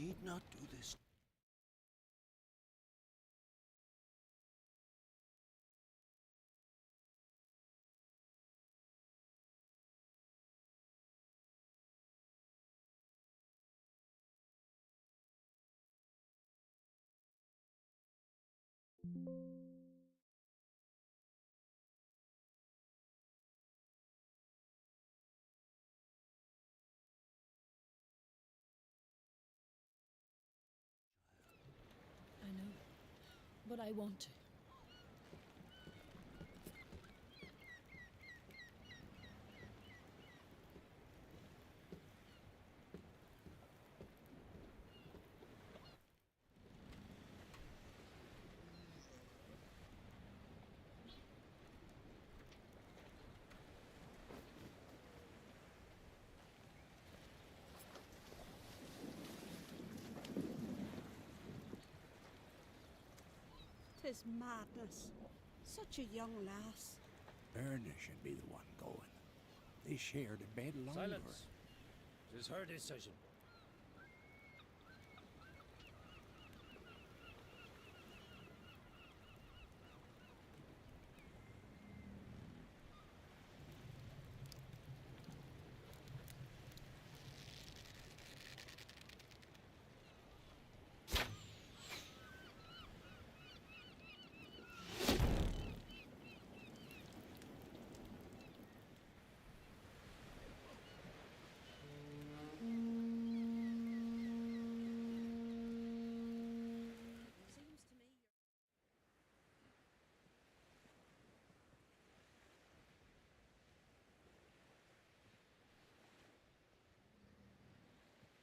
need not do this. I know, but I want to. Tis madness. Such a young lass. Erna should be the one going. They shared a bed longer. Silence. It is her decision. Seems to me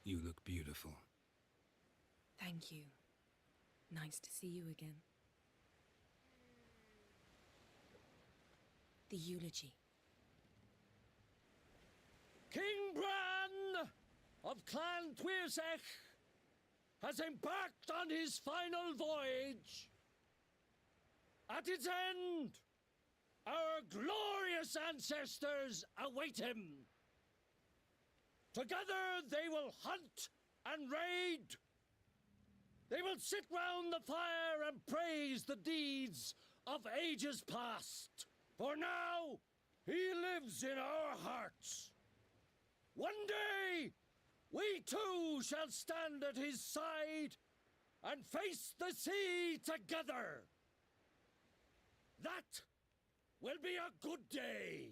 You look beautiful. Thank you. Nice to see you again. The eulogy. King Bran of Clan Tuirsech has embarked on his final voyage. At its end, our glorious ancestors await him. Together they will hunt and raid. They will sit round the fire and praise the deeds of ages past. For now, he lives in our hearts. One day, we too shall stand at his side and face the sea together. That will be a good day.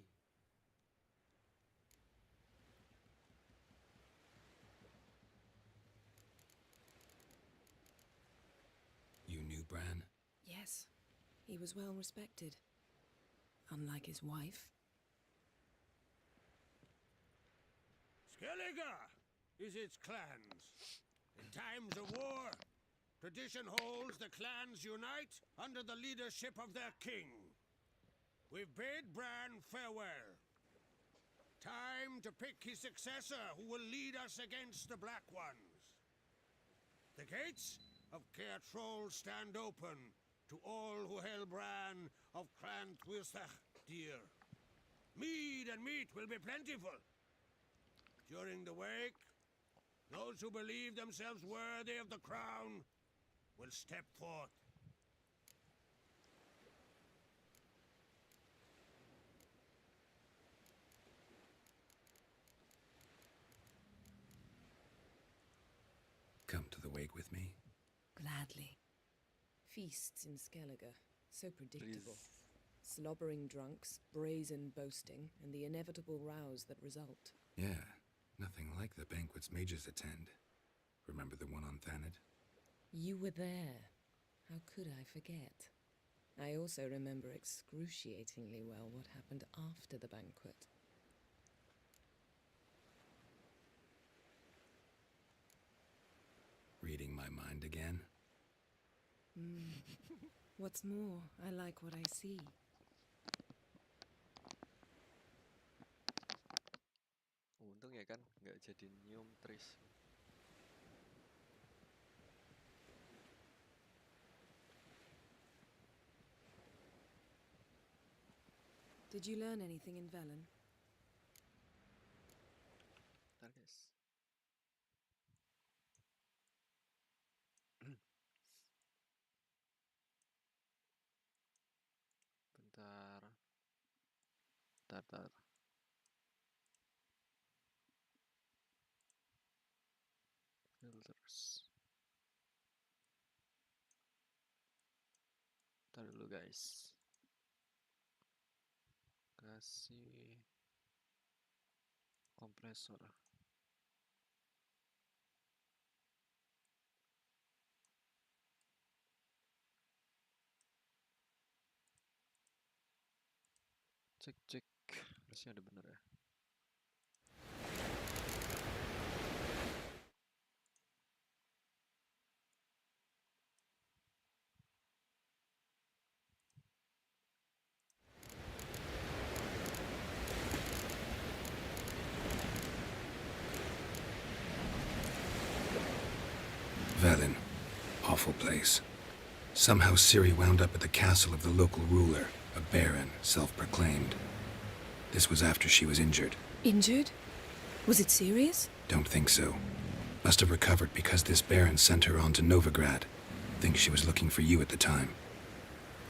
You knew Bran? Yes, he was well respected. Unlike his wife. Skellige is its clans. In times of war, tradition holds the clans unite under the leadership of their king. We've bade Bran farewell. Time to pick his successor who will lead us against the Black Ones. The gates of Caer Troll stand open to all who hail Bran of Clan Tuirsech dear. Mead and meat will be plentiful. During the wake, those who believe themselves worthy of the crown will step forth. Come to the wake with me? Gladly. Feasts in Skellige, so predictable. Slobbering drunks, brazen boasting, and the inevitable rows that result. Yeah, nothing like the banquets mages attend. Remember the one on Thanedd? You were there. How could I forget? I also remember excruciatingly well what happened after the banquet. Reading my mind again? What's more, I like what I see. Untung ya kan nggak jadi nyium Tris. Did you learn anything in Velen? Bentar guys. tar. Filters. Tar dulu guys. Kasih kompresor. Cek. Harusnya ada bener ya. Velen. Awful place. Somehow Ciri wound up at the castle of the local ruler, a baron, self-proclaimed. This was after she was injured. Injured? Was it serious? Don't think so. Must have recovered because this baron sent her on to Novigrad. Think she was looking for you at the time.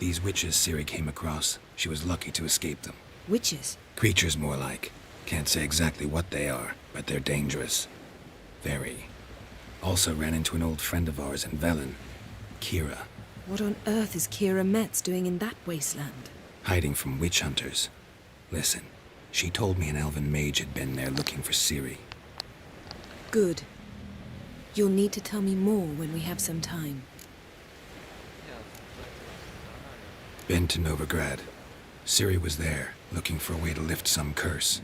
These witches Ciri came across, she was lucky to escape them. Witches? Creatures more like. Can't say exactly what they are, but they're dangerous. Very. Also ran into an old friend of ours in Velen, Kira. What on earth is Kira Metz doing in that wasteland? Hiding from witch hunters. Listen, she told me an elven mage had been there looking for Ciri. Good. You'll need to tell me more when we have some time. Been to Novigrad. Ciri was there, looking for a way to lift some curse.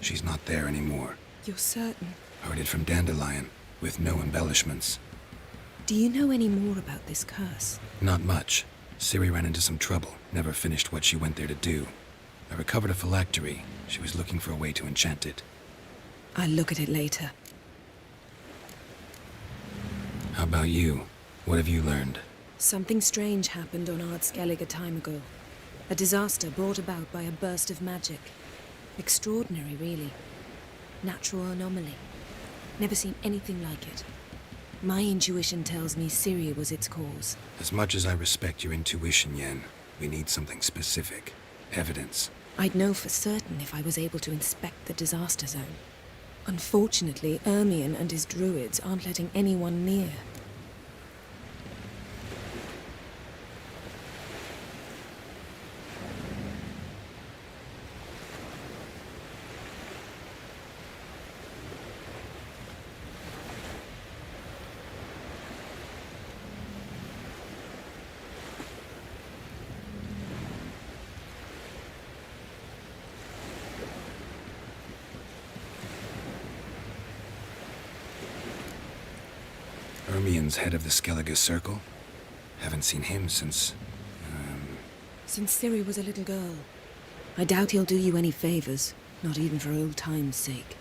She's not there anymore. You're certain? Heard it from Dandelion, with no embellishments. Do you know any more about this curse? Not much. Ciri ran into some trouble, never finished what she went there to do. I recovered a phylactery. She was looking for a way to enchant it. I'll look at it later. How about you? What have you learned? Something strange happened on Ard Skellig a time ago. A disaster brought about by a burst of magic. Extraordinary, really. Natural anomaly. Never seen anything like it. My intuition tells me Ciri was its cause. As much as I respect your intuition, Yen, we need something specific. Evidence. I'd know for certain if I was able to inspect the disaster zone. Unfortunately, Ermion and his druids aren't letting anyone near. Ermion's head of the Skellige Circle? Haven't seen him since... Since Ciri was a little girl. I doubt he'll do you any favors, not even for old time's sake.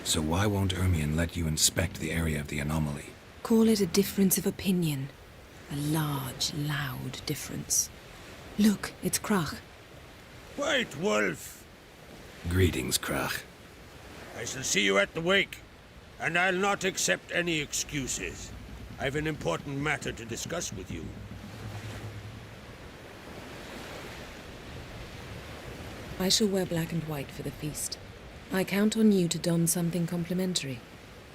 So why won't Ermion let you inspect the area of the anomaly? Call it a difference of opinion. A large, loud difference. Look, it's Krach. White Wolf! Greetings, Krach. I shall see you at the wake, and I'll not accept any excuses. I've an important matter to discuss with you. I shall wear black and white for the feast. I count on you to don something complimentary.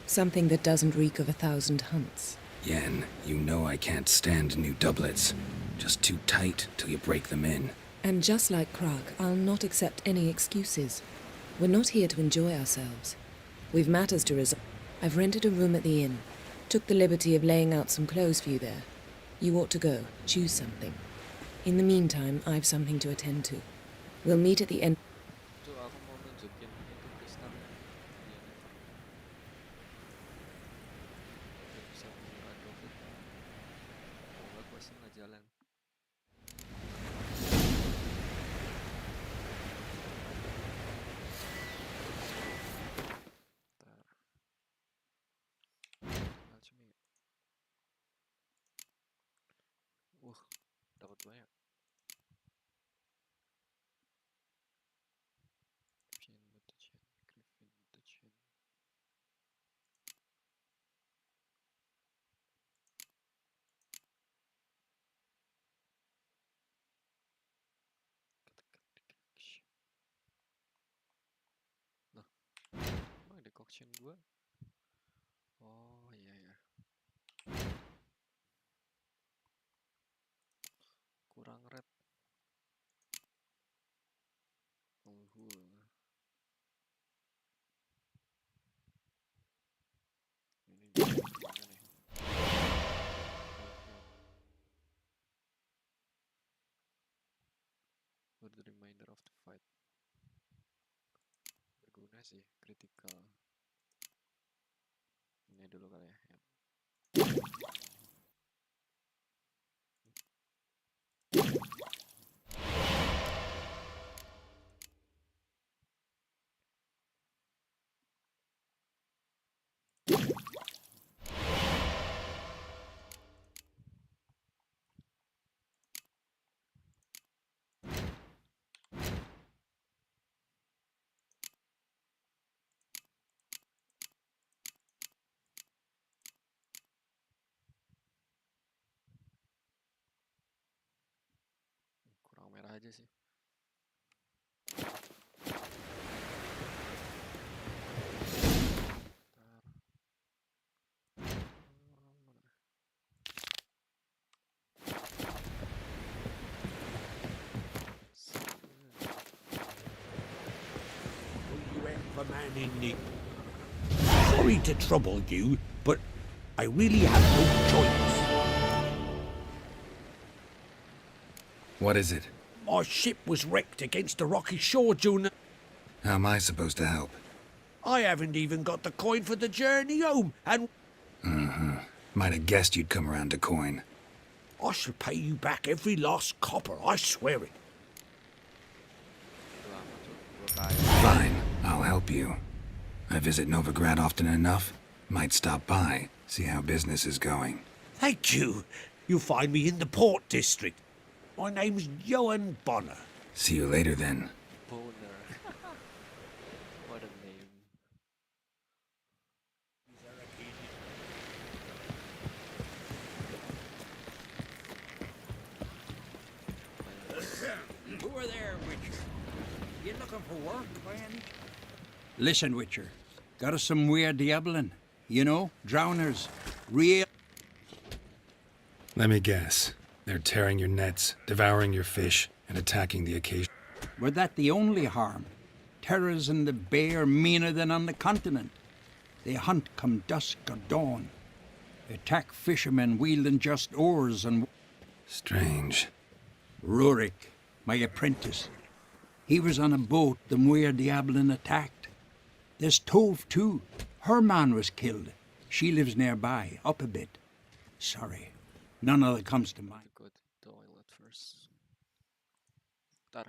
Something that doesn't reek of 1,000 hunts. Yen, you know I can't stand new doublets. Just too tight till you break them in. And just like Krach, I'll not accept any excuses. We're not here to enjoy ourselves. We've matters to resolve. I've rented a room at the inn. Took the liberty of laying out some clothes for you there. You ought to go. Choose something. In the meantime, I've something to attend to. We'll meet at the end. Tuh aku mau nunjukin itu kristalnya. Iya nih. Biar bisa buka profit. Kalau nggak questnya nggak jalan. Ntar. Alchemy. Dapat banyak. Chain mutation, Griffin mutation. faction gua. Oh iya ya. Kurang red. Ini gimana nih? For the remainder of the fight. Berguna sih, critical. Ini dulu kali ya. Kurang merah aja sih. You for man in need. Sorry to trouble you, but I really have no choice. What is it? My ship was wrecked against a rocky shore, June. How am I supposed to help? I haven't even got the coin for the journey home, and Might have guessed you'd come around to coin. I shall pay you back every last copper, I swear it. Lama tuh, 2 kali. Fine, I'll help you. I visit Novigrad often enough. Might stop by, see how business is going. Thank you. You'll find me in the Port District. My name's Johan Bonner. See you later then. Boner. What a name. Who are there, Witcher? You looking for work by any? Listen, Witcher. Got us some weird diabling. You know, drowners. Real. Let me guess. They're tearing your nets, devouring your fish, and attacking the occasion. Were that the only harm? Terrors in the bay are meaner than on the continent. They hunt come dusk or dawn. Attack fishermen wielding just oars and... Strange. Rurik, my apprentice. He was on a boat the Muir Diablin attacked. There's Tove, too. Her man was killed. She lives nearby, up a bit. Sorry, none other comes to mind. To go to the toilet first. Bentar.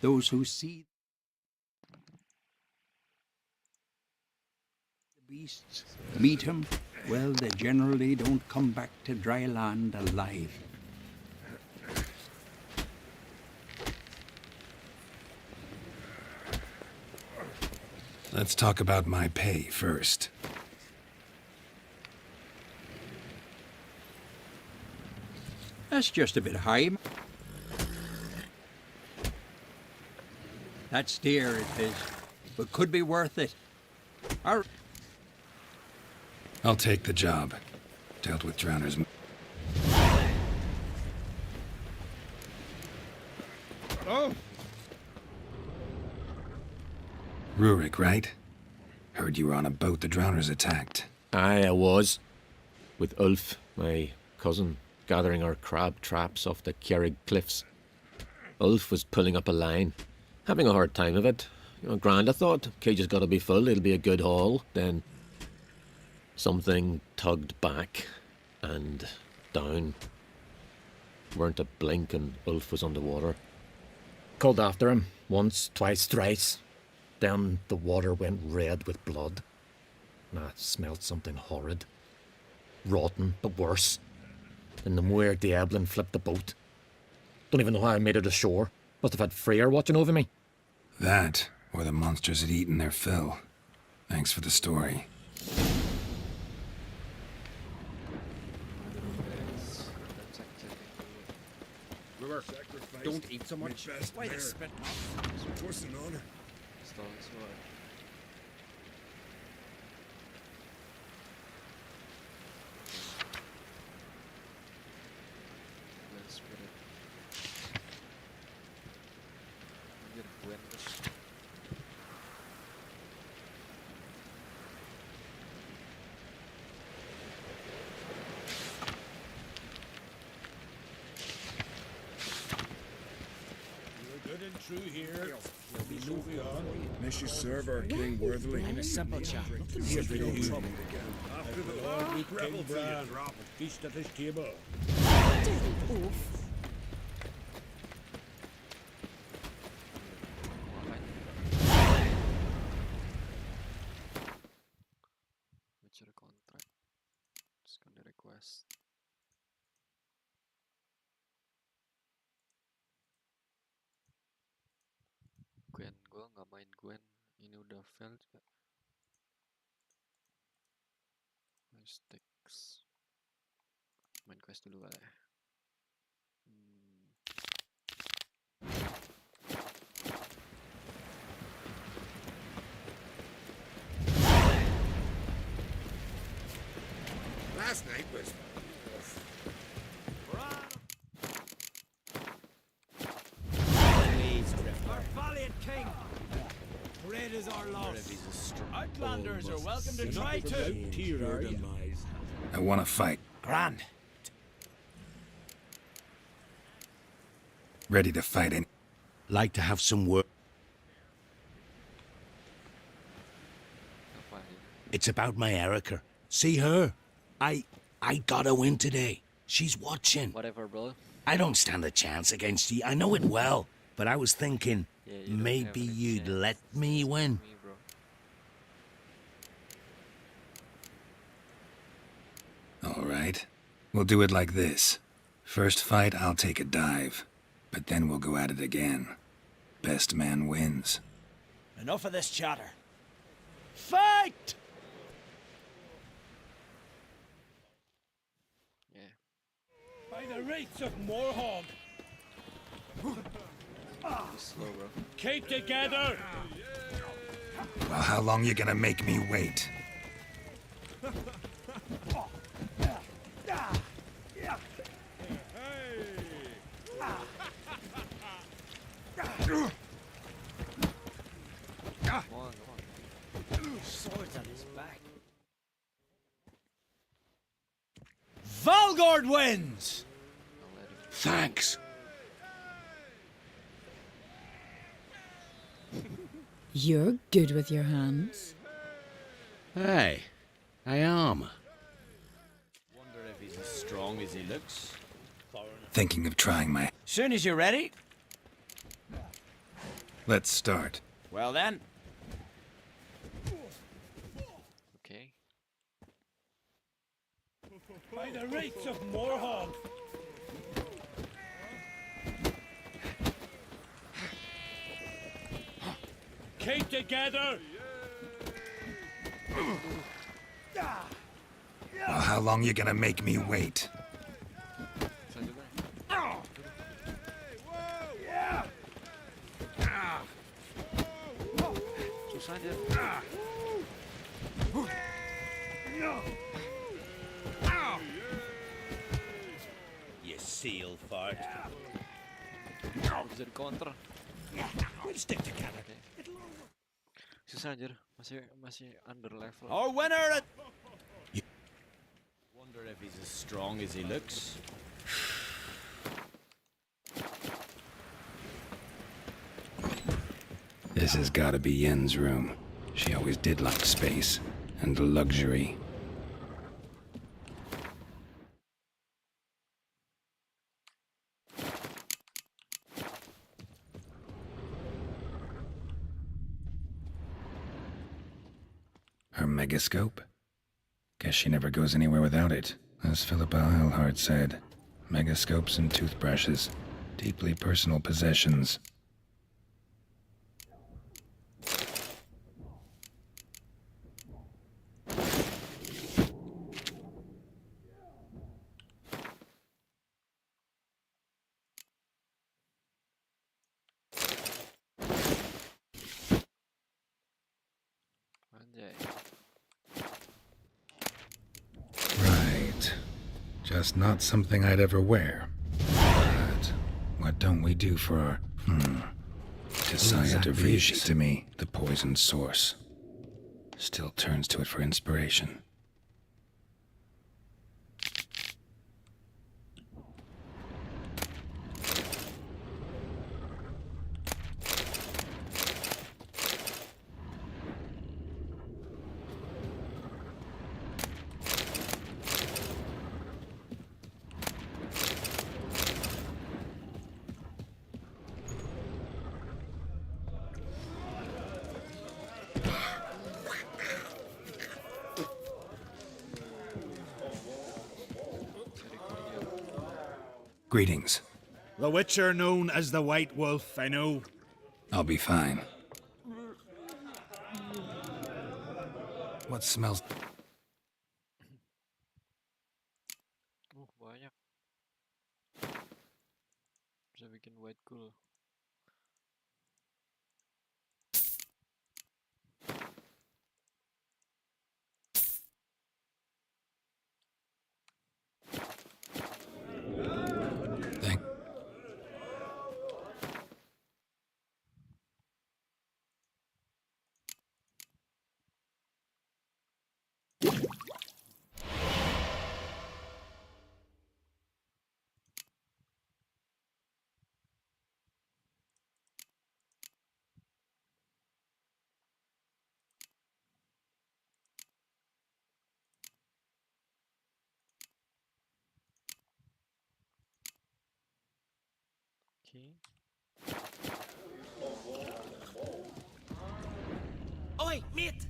Those who see the beasts, meet him, well, they generally don't come back to dry land alive. Let's talk about my pay first. That's just a bit high. That's dear, it is, but could be worth it. Our... I'll take the job. Dealt with drowners. Oh, Rurik, right? Heard you were on a boat the drowners attacked. Aye, I was. With Ulf, my cousin, gathering our crab traps off the Kerrig cliffs. Ulf was pulling up a line, having a hard time of it. Grand, I thought. Cage has got to be full, it'll be a good haul. Then something tugged back and down. Weren't a blink and Ulf was underwater. Called after him, once, twice, thrice. Then the water went red with blood. And I smelled something horrid. Rotten, but worse. And the Muir Diablin flipped the boat. Don't even know how I made it ashore. Must have had Freyr watching over me. That, or the monsters had eaten their fill. Thanks for the story. River, don't eat so much. Why they spit? What's an honor? Stall as well. Let's put it. Get a blend. Good and true here. We'll be moving on. Unless you serve our king worthily. I'm a simple chap. Here for no trouble. After the Lord meet King Bran, feast at his table. Witcher contract. Secondary request. Gwen, gue nggak main Gwen. Ini udah fail juga. Sticks. Main quest dulu kali ya. Last night was... Our valiant king! Great is our loss. Outlanders are welcome to try too. I want to fight. Grand. Ready to fight any... Like to have some work. Apa ini? It's about my Erica. See her? I got a win today. She's watching. Whatever, bro. I don't stand a chance against you. I know it well. But I was thinking, Yeah, you don't maybe have any you'd chance. let me win. Me, bro. All right. We'll do it like this. First fight, I'll take a dive. But then we'll go at it again. Best man wins. Enough of this chatter. Fight! Yeah. By the rates of Morhog, Be slow, bro. keep together! Well, how long you gonna make me wait? Come on, come on. Swords on his back. Valgord wins! I'll let him. Thanks. You're good with your hands. Hey, I am. Wonder if he's as strong as he looks. Thinking of trying my... Soon as you're ready. Let's start. Well then. Okay. By the rates of Morhog, keep together! Well, how long you gonna make me wait? Saya juga. Susah dia. You seal fart. Bisa di counter. We'll stick together. Susah anjir, masih under level. Our winner at... Wonder if he's as strong as he looks. This has got to be Yen's room. She always did like space and luxury. Her megascope? Guess she never goes anywhere without it. As Philippa Eilhart said, megascopes and toothbrushes, deeply personal possessions. Anjay. Right. Just not something I'd ever wear. But what don't we do for our... Desire to vision to me, the poison source. Still turns to it for inspiration. Greetings. The Witcher known as the White Wolf, I know. I'll be fine. What smells... Banyak. Bisa bikin white cool. Thank... Okay. Oi, mate!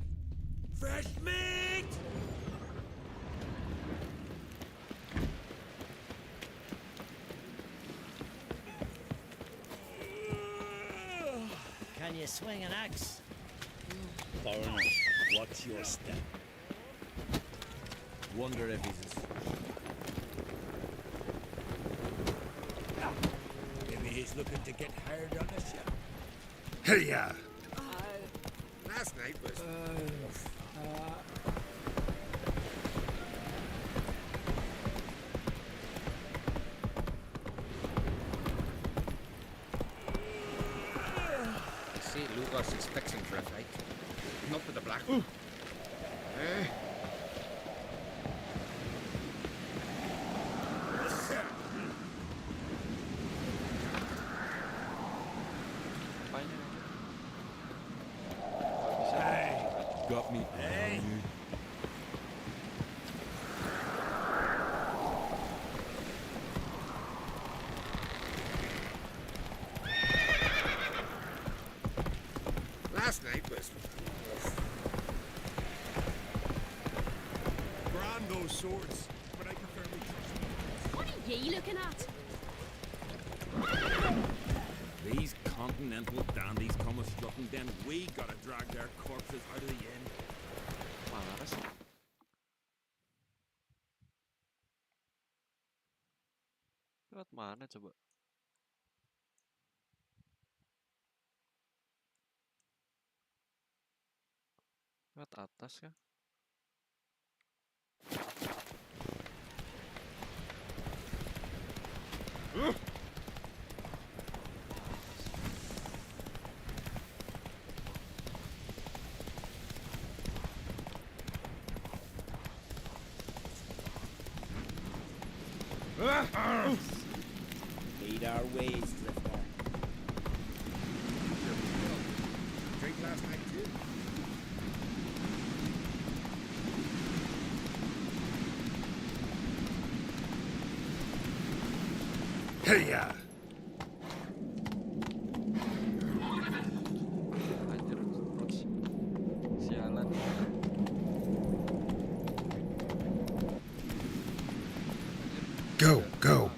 Fresh meat! Can you swing an axe? Thorn, what's your step? Wonder if he's as... Maybe he's looking to get hard on us, yeah? Hey-ya! Last night was... I see Lugos is fixing for a fight. Not with the black. Banyak. Got me. Hey! Last night was... Brand those swords, but I prefer me trust. What are ye looking at? These continental dandies come a-strutting, then we gotta drag their corpses out of the inn. Mana sih? Lewat mana coba? Lewat atas kah? Lead our ways, Drifter. Drink last night too. Hey-ya! Anjir, terus. Sialan. Go, go!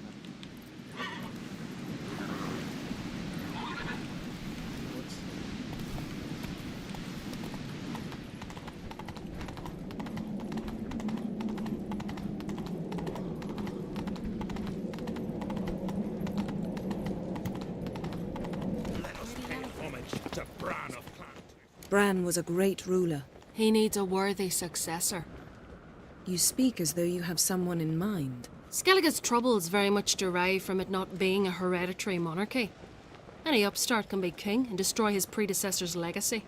Homage to Bran of Clan. Bran was a great ruler. He needs a worthy successor. You speak as though you have someone in mind. Skellige's troubles very much derive from it not being a hereditary monarchy. Any upstart can be king and destroy his predecessor's legacy.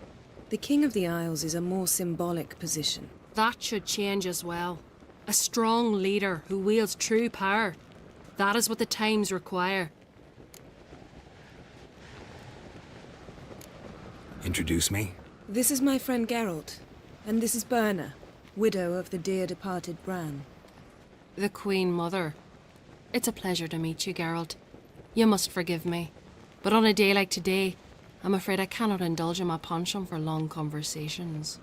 The King of the Isles is a more symbolic position. That should change as well. A strong leader who wields true power. That is what the times require. Introduce me? This is my friend Geralt, and this is Berna, widow of the dear departed Bran. The Queen Mother. It's a pleasure to meet you, Geralt. You must forgive me. But on a day like today, I'm afraid I cannot indulge in my penchant for long conversations.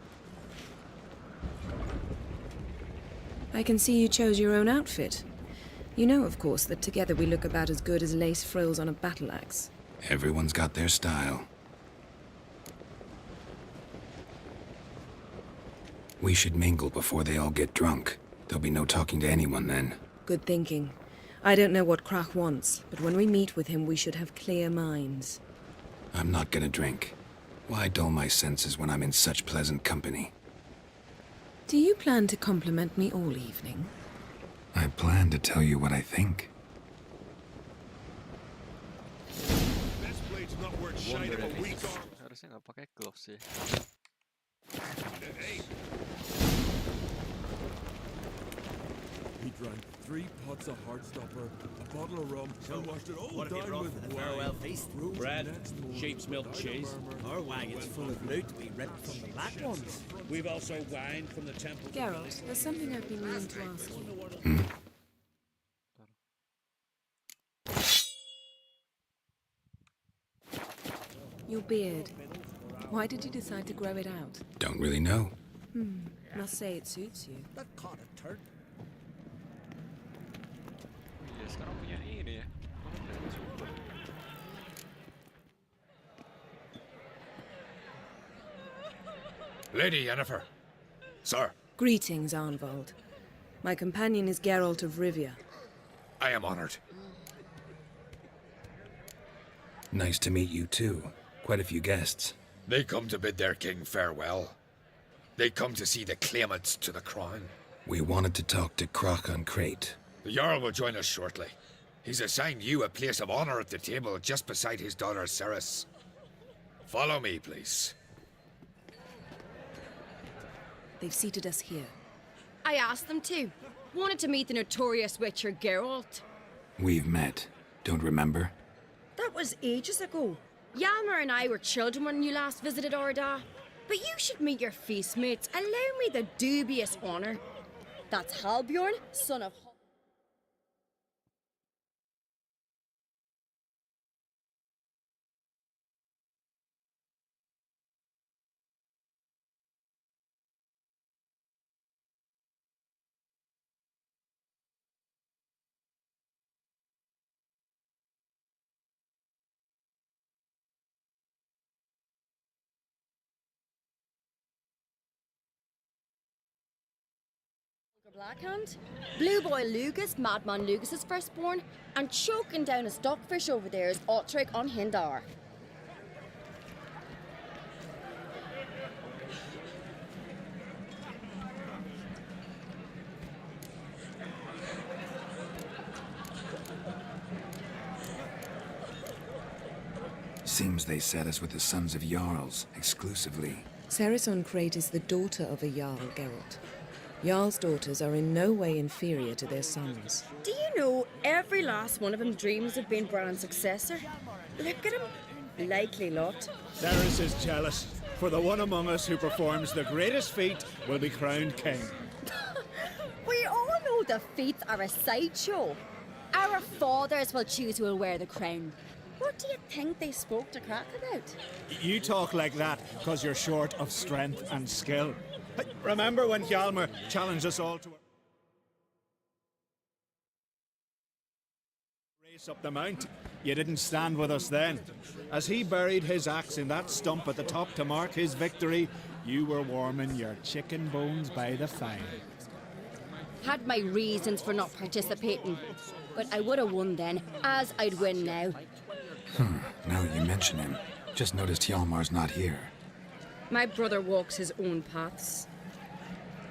I can see you chose your own outfit. You know, of course, that together we look about as good as lace frills on a battle axe. Everyone's got their style. We should mingle before they all get drunk. There'll be no talking to anyone then. Good thinking. I don't know what Krach wants, but when we meet with him, we should have clear minds. I'm not gonna drink. Why dull my senses when I'm in such pleasant company? Do you plan to compliment me all evening? I plan to tell you what I think. Best blade's not worth shine of a week on. Harusnya nggak pakai gloves sih. Hey, We drank 3 pots of Heartstopper, a bottle of rum, and washed it all What have you down brought with for the wine. farewell feast? Rose Bread, the next morning, sheep's milk died a cheese. murmur. Our wagon's full of loot we ripped from the black ones. We've also wine from the temple. Geralt, there's something I've been meaning to ask you. Your beard. Why did you decide to grow it out? Don't really know. Must say it suits you. That caught a turd. Iya, sekarang punya ini ya. Super. Lady Yennefer. Sir, Greetings, Arnvold. My companion is Geralt of Rivia. I am honored. Nice to meet you too. Quite a few guests. They come to bid their king farewell. They come to see the claimants to the crown. We wanted to talk to Krach on Crate. The Jarl will join us shortly. He's assigned you a place of honor at the table just beside his daughter Ceres. Follow me, please. They've seated us here. I asked them to. Wanted to meet the notorious witcher Geralt. We've met. Don't remember? That was ages ago. Yalmer and I were children when you last visited Arda. But you should meet your feast mates. Allow me the dubious honor. That's Halbjorn, son of... Blackhand, Blue Boy Lugus, Madman Lugus's firstborn, and choking down a stockfish over there is Otrek on Hindar. Seems they set us with the sons of Jarls, exclusively. Ceres on Crate is the daughter of a Jarl, Geralt. Jarl's daughters are in no way inferior to their sons. Do you know, every last one of them dreams of being Bran's successor. Look at him. Likely lot. Cerys is jealous, for the one among us who performs the greatest feat will be crowned king. We all know the feats are a sideshow. Our fathers will choose who will wear the crown. What do you think they spoke to Crack about? You talk like that because you're short of strength and skill. Remember when Hjalmar challenged us all to a race up the mount? You didn't stand with us then. As he buried his axe in that stump at the top to mark his victory, you were warming your chicken bones by the fire. Had my reasons for not participating, but I would have won then, as I'd win now. Now you mention him. Just noticed Hjalmar's not here. My brother walks his own paths.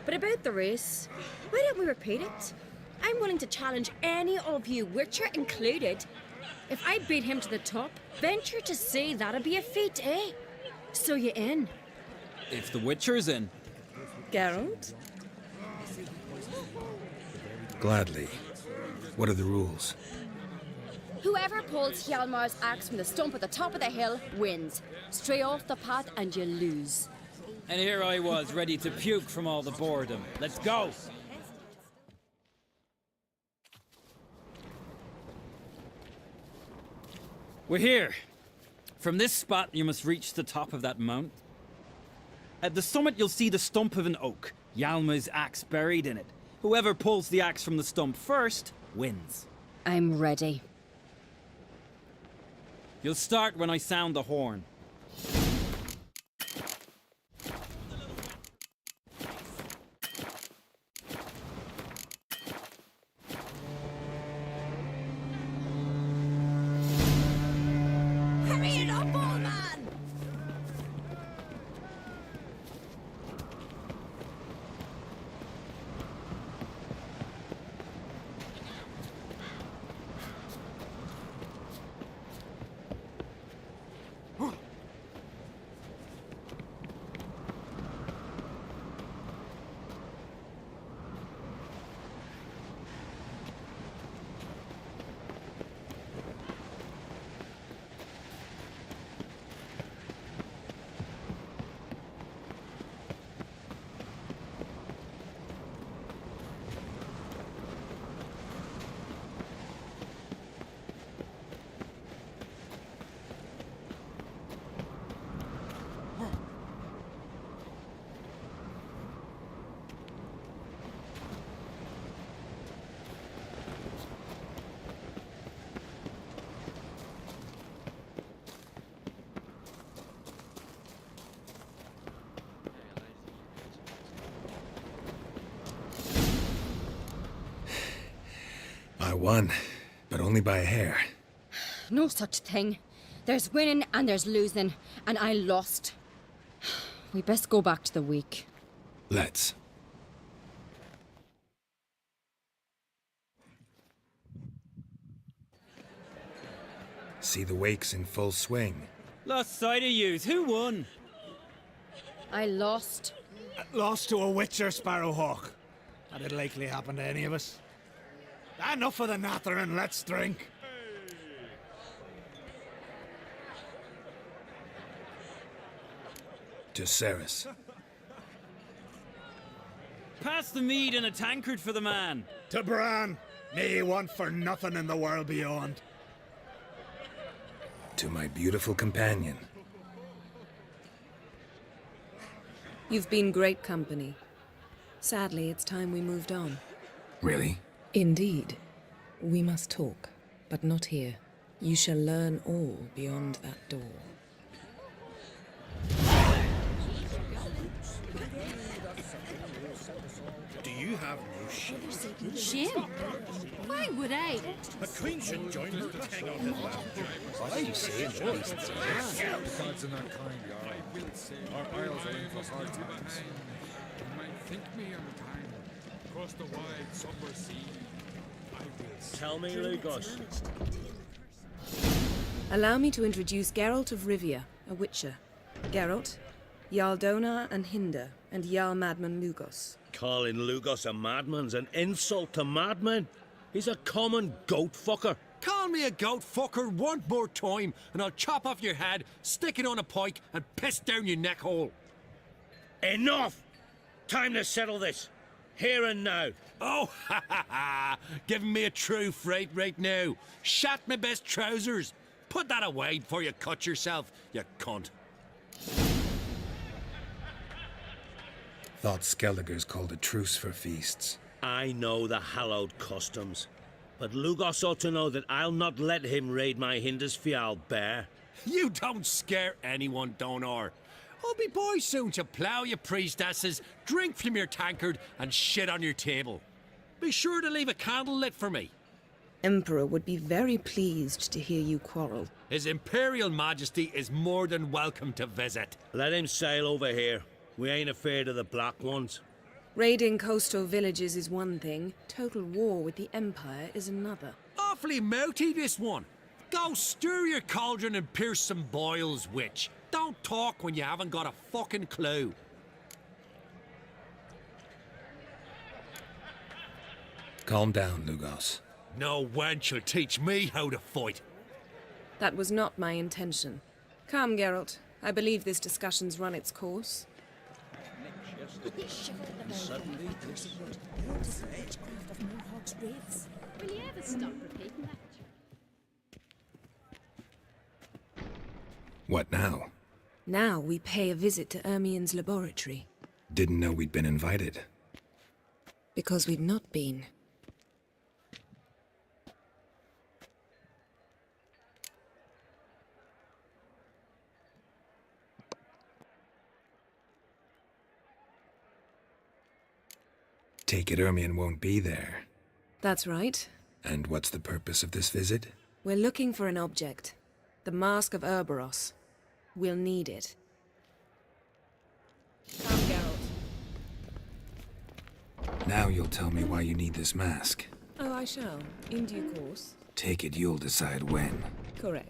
But about the race, why don't we repeat it? I'm willing to challenge any of you, Witcher included. If I beat him to the top, venture to say that'd be a feat, eh? So you in? If the Witcher's in. Geralt? Gladly. What are the rules? Whoever pulls Hjalmar's axe from the stump at the top of the hill wins. Stray off the path and you lose. And here I was, ready to puke from all the boredom. Let's go! We're here. From this spot, you must reach the top of that mount. At the summit, you'll see the stump of an oak, Hjalmar's axe buried in it. Whoever pulls the axe from the stump first wins. I'm ready. You'll start when I sound the horn. Hurry it up, old man! I won, but only by a hair. No such thing. There's winning and there's losing, and I lost. We best go back to the week. Let's. See the wakes in full swing. Lost sight of yous. Who won? I lost. Lost to a Witcher, Sparrowhawk. That'd likely happen to any of us. Enough of the nattering, let's drink. To Cerys. Pass the mead in a tankard for the man. To Bran. May he want for nothing in the world beyond. To my beautiful companion. You've been great company. Sadly, it's time we moved on. Really? Indeed. We must talk, but not here. You shall learn all beyond that door. Do you have no shame? Shame? Why would I? A queen should join her king on his lap. Why are you saying the beasts The gods are not kind, Jarl. Our isles are in for hard times. You might think me unkind. Across the wide, somber sea, I will Tell me, Lugos. Allow me to introduce Geralt of Rivia, a Witcher. Geralt, Jarl Dona and Hinder, and Jarl Madman Lugos. Calling Lugos a madman's an insult to madmen. He's a common goat fucker. Call me a goat fucker one more time, and I'll chop off your head, stick it on a pike, and piss down your neck hole. Enough! Time to settle this. Here and now. Oh, ha ha ha! Giving me a true fright right now. Shat my best trousers. Put that away before you cut yourself, you cunt. Thought Skelliger's called a truce for feasts. I know the hallowed customs, but Lugos ought to know that I'll not let him raid my Hindisfial bear. You don't scare anyone, Donar. I'll be boy soon to plough your priestesses, drink from your tankard, and shit on your table. Be sure to leave a candle lit for me. Emperor would be very pleased to hear you quarrel. His Imperial Majesty is more than welcome to visit. Let him sail over here. We ain't afraid of the Black Ones. Raiding coastal villages is one thing, total war with the Empire is another. Awfully mouty, this one. Go stir your cauldron and pierce some boils, witch. Don't talk when you haven't got a fucking clue. Calm down, Lugos. No wench will teach me how to fight. That was not my intention. Come, Geralt. I believe this discussion's run its course. Will you ever stop repeating that? What now? Now we pay a visit to Ermien's laboratory. Didn't know we'd been invited. Because we've not been. Take it Ermien won't be there. That's right. And what's the purpose of this visit? We're looking for an object. The Mask of Urboros. We'll need it. Come, Geralt. Now you'll tell me why you need this mask. Oh, I shall. In due course. Take it you'll decide when. Correct.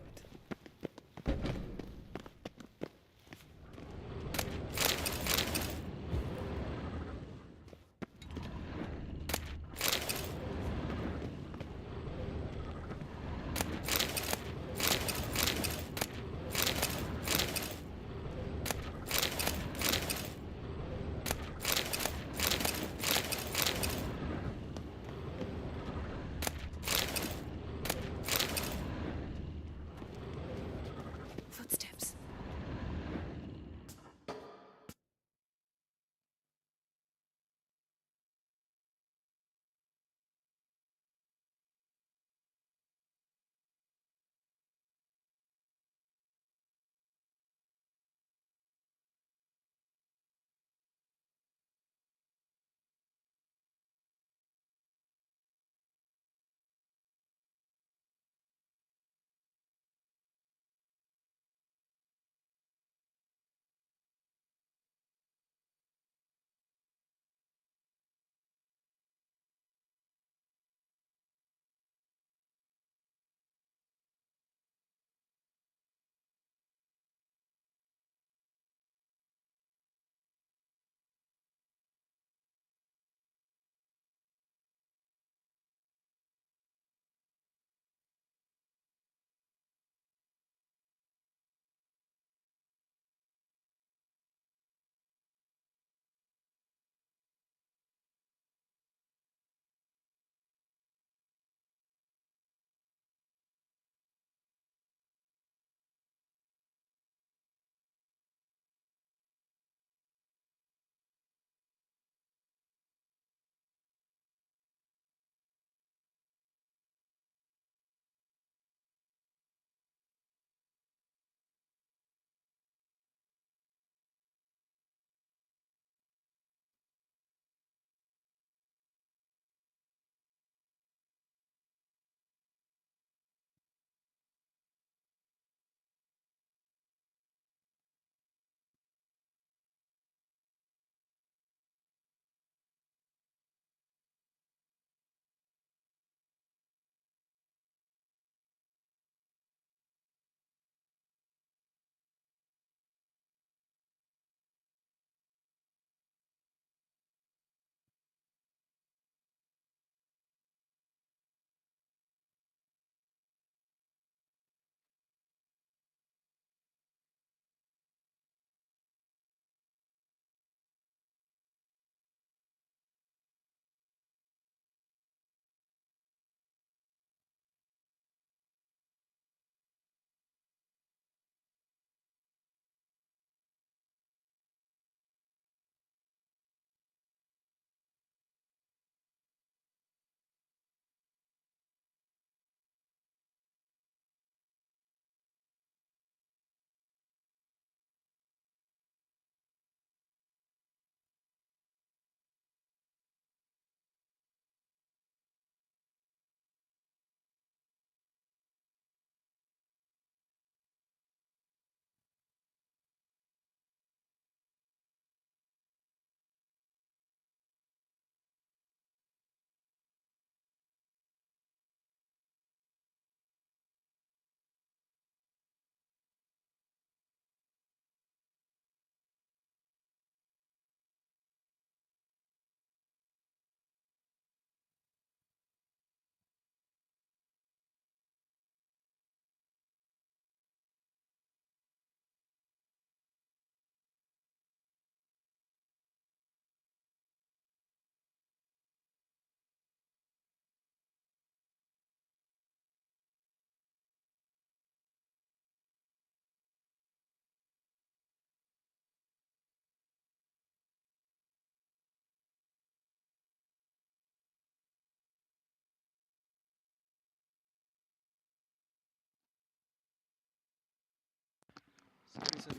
Sorry, sorry.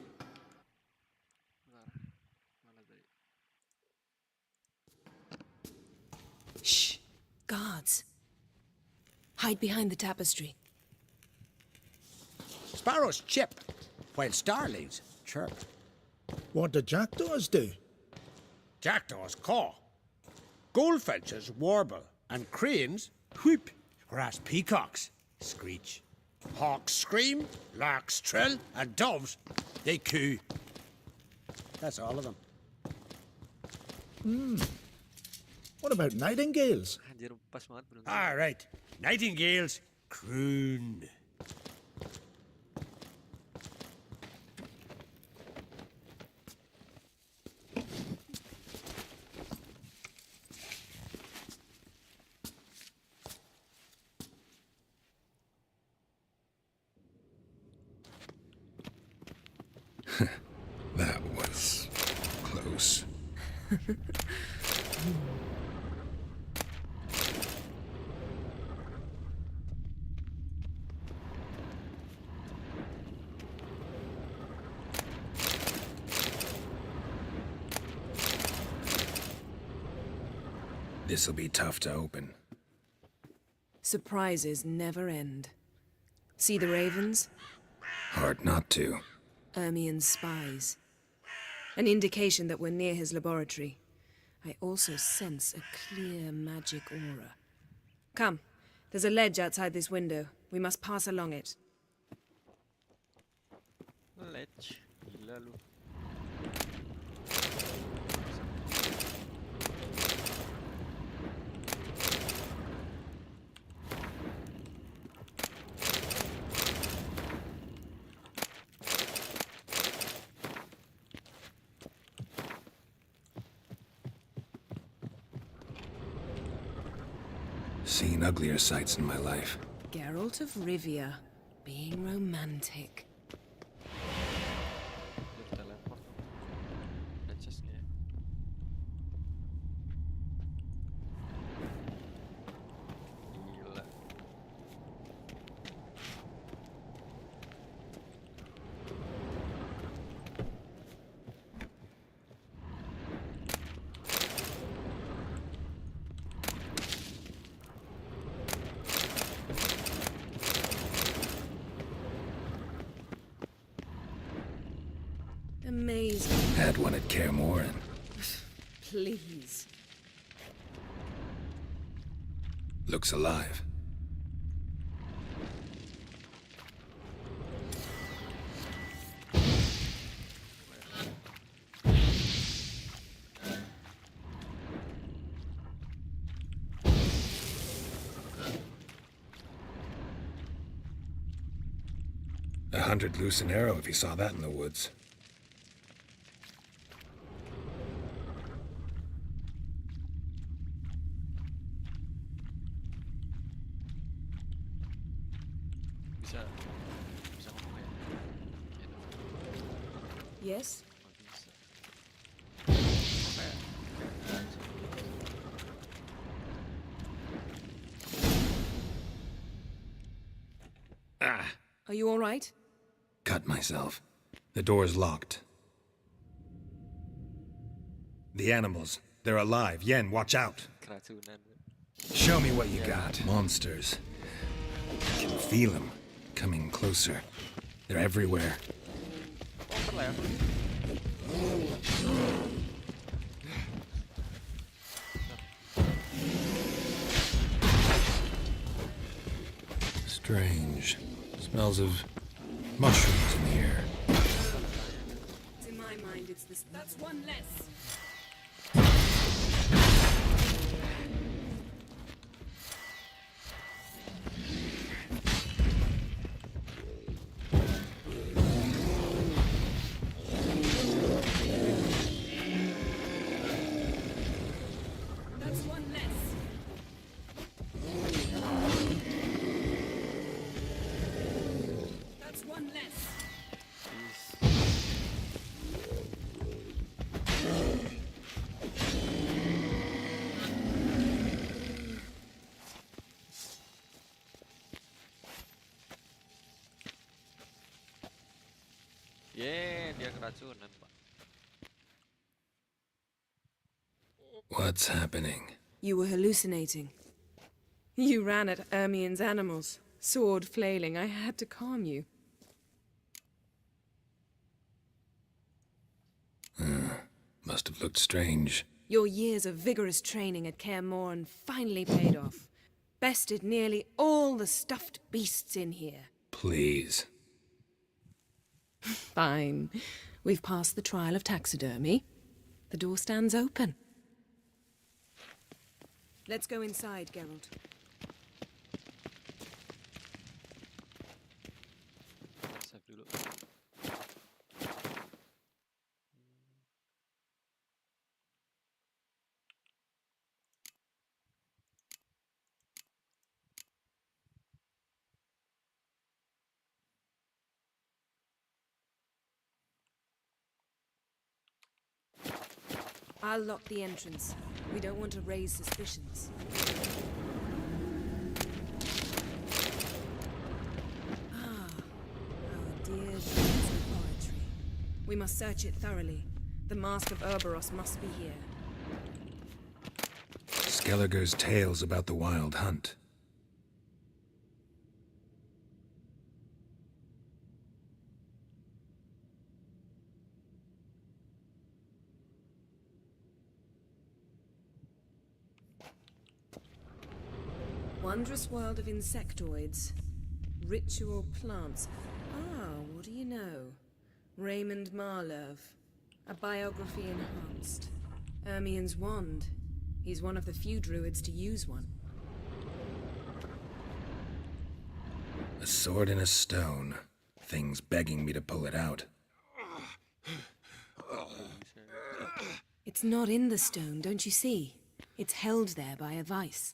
Malas dari. Shh! Guards. Hide behind the tapestry. Sparrows chip, while starlings chirp. What do jackdaws do? Jackdaws caw. Goldfinches warble, and cranes whoop, whereas peacocks screech. Hawks scream, larks trill, and doves, they coo. That's all of them. What about nightingales? Anjir, pas banget bener. All right, nightingales croon. That was close. This'll be tough to open. Surprises never end. See the ravens? Hard not to. Ermien's spies. An indication that we're near his laboratory. I also sense a clear magic aura. Come, there's a ledge outside this window. We must pass along it. Ledge. Gila lu. Seen uglier sights in my life. Geralt of Rivia, being romantic. Dia teleport. Ledges kayak. Gila. Amazing. Had one at Kaer Morhen. Please. Looks alive. $100 loose an arrow if he saw that in the woods. Bisa ngomong ya. Yes? Ah! Are you all right? Cut myself. The door's locked. The animals, they're alive. Yen, watch out. Keracunan. Show me what you got. Monsters. I can feel them coming closer. They're everywhere. Strange. Smells of mushrooms in the air. In my mind, it's this. That's one less. That's one less. That's one less. Dia keracunan, Pak. What's happening? You were hallucinating. You ran at Ermien's animals, sword flailing. I had to calm you. Must have looked strange. Your years of vigorous training at Kaer Morhen finally paid off. Bested nearly all the stuffed beasts in here. Please. Fine. We've passed the trial of taxidermy. The door stands open. Let's go inside, Geralt. Save dulu. I'll lock the entrance. We don't want to raise suspicions. Ah, our dear Jane's laboratory. We must search it thoroughly. The Mask of Urboros must be here. Skelliger's tales about the Wild Hunt. Wondrous world of insectoids. Ritual plants. Ah, what do you know? Raymond Marlove. A biography enhanced. Ermien's wand. He's one of the few druids to use one. A sword in a stone. Thing's begging me to pull it out. It's not in the stone, don't you see? It's held there by a vice.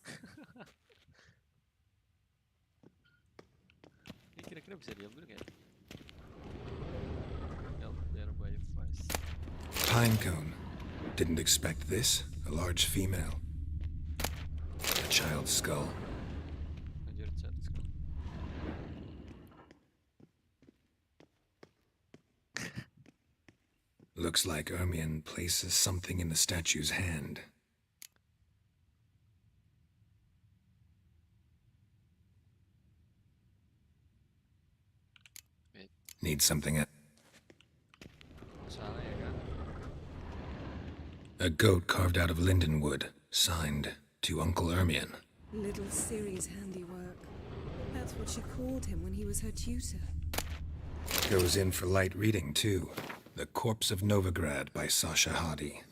Ini kira-kira bisa diambil nggak? Held there by a vice. Pinecone. Didn't expect this. A large female. A child's skull. Anjir, chat skull. Looks like Ermien places something in the statue's hand. Need something else. Salah ya kan? A goat carved out of lindenwood, signed to Uncle Ermien. Little Ciri's handiwork. That's what she called him when he was her tutor. Goes in for light reading, too. The Corpse of Novigrad by Sasha Hadi.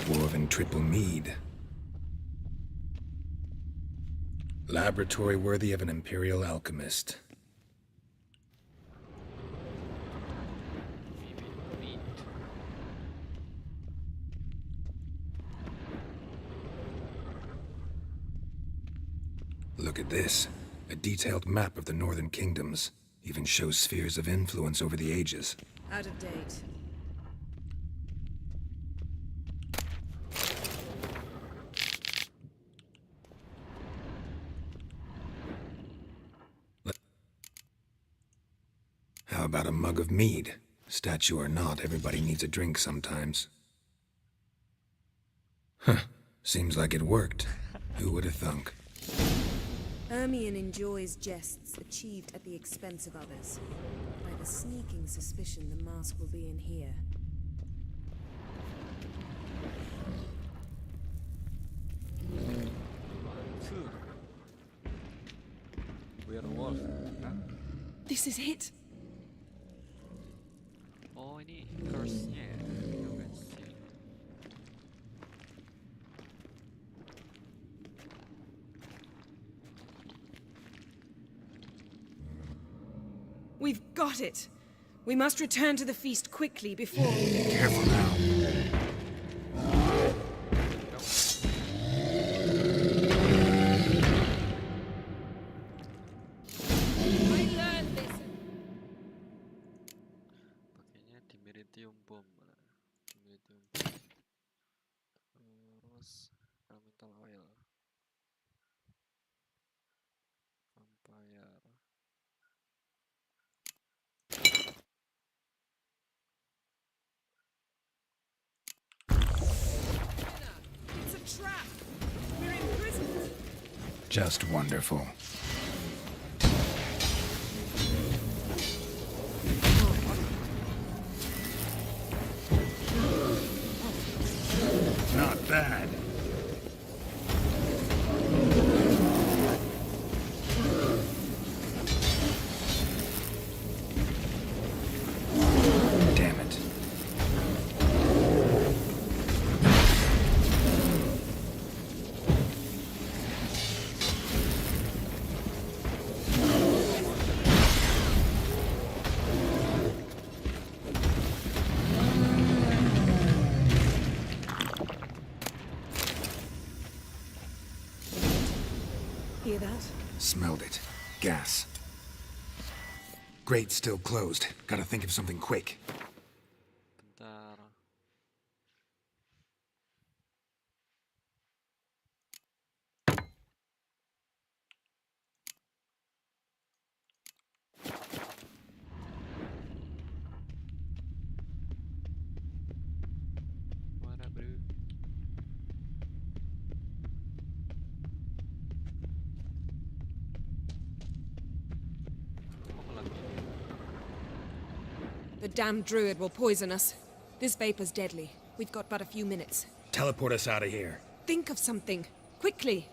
Dwarven triple mead. Laboratory worthy of an imperial alchemist. Look at this. A detailed map of the northern kingdoms. Even shows spheres of influence over the ages. Out of date. How about a mug of mead? Statue or not, everybody needs a drink sometimes. Huh. Seems like it worked. Who would have thunk? Ermien enjoys jests achieved at the expense of others. I have a sneaking suspicion the mask will be in here. We're a wolf. This is it! Oh, ini curse-nya ya. Yo, guys. We've got it! We must return to the feast quickly before... Careful now. Pakainya Dimeritium Bomb. Dimeritium Bomb. Terus Elemental Oil. Vampire. It's a trap! We're imprisoned! Just wonderful. Not bad. Damn it. Hear that? Smelled it. Gas. Grate's still closed. Gotta think of something quick. Bentar. Mana bro? Apa lagi? The damned druid will poison us. This vapor's deadly. We've got but a few minutes. Teleport us out of here. Think of something. Quickly!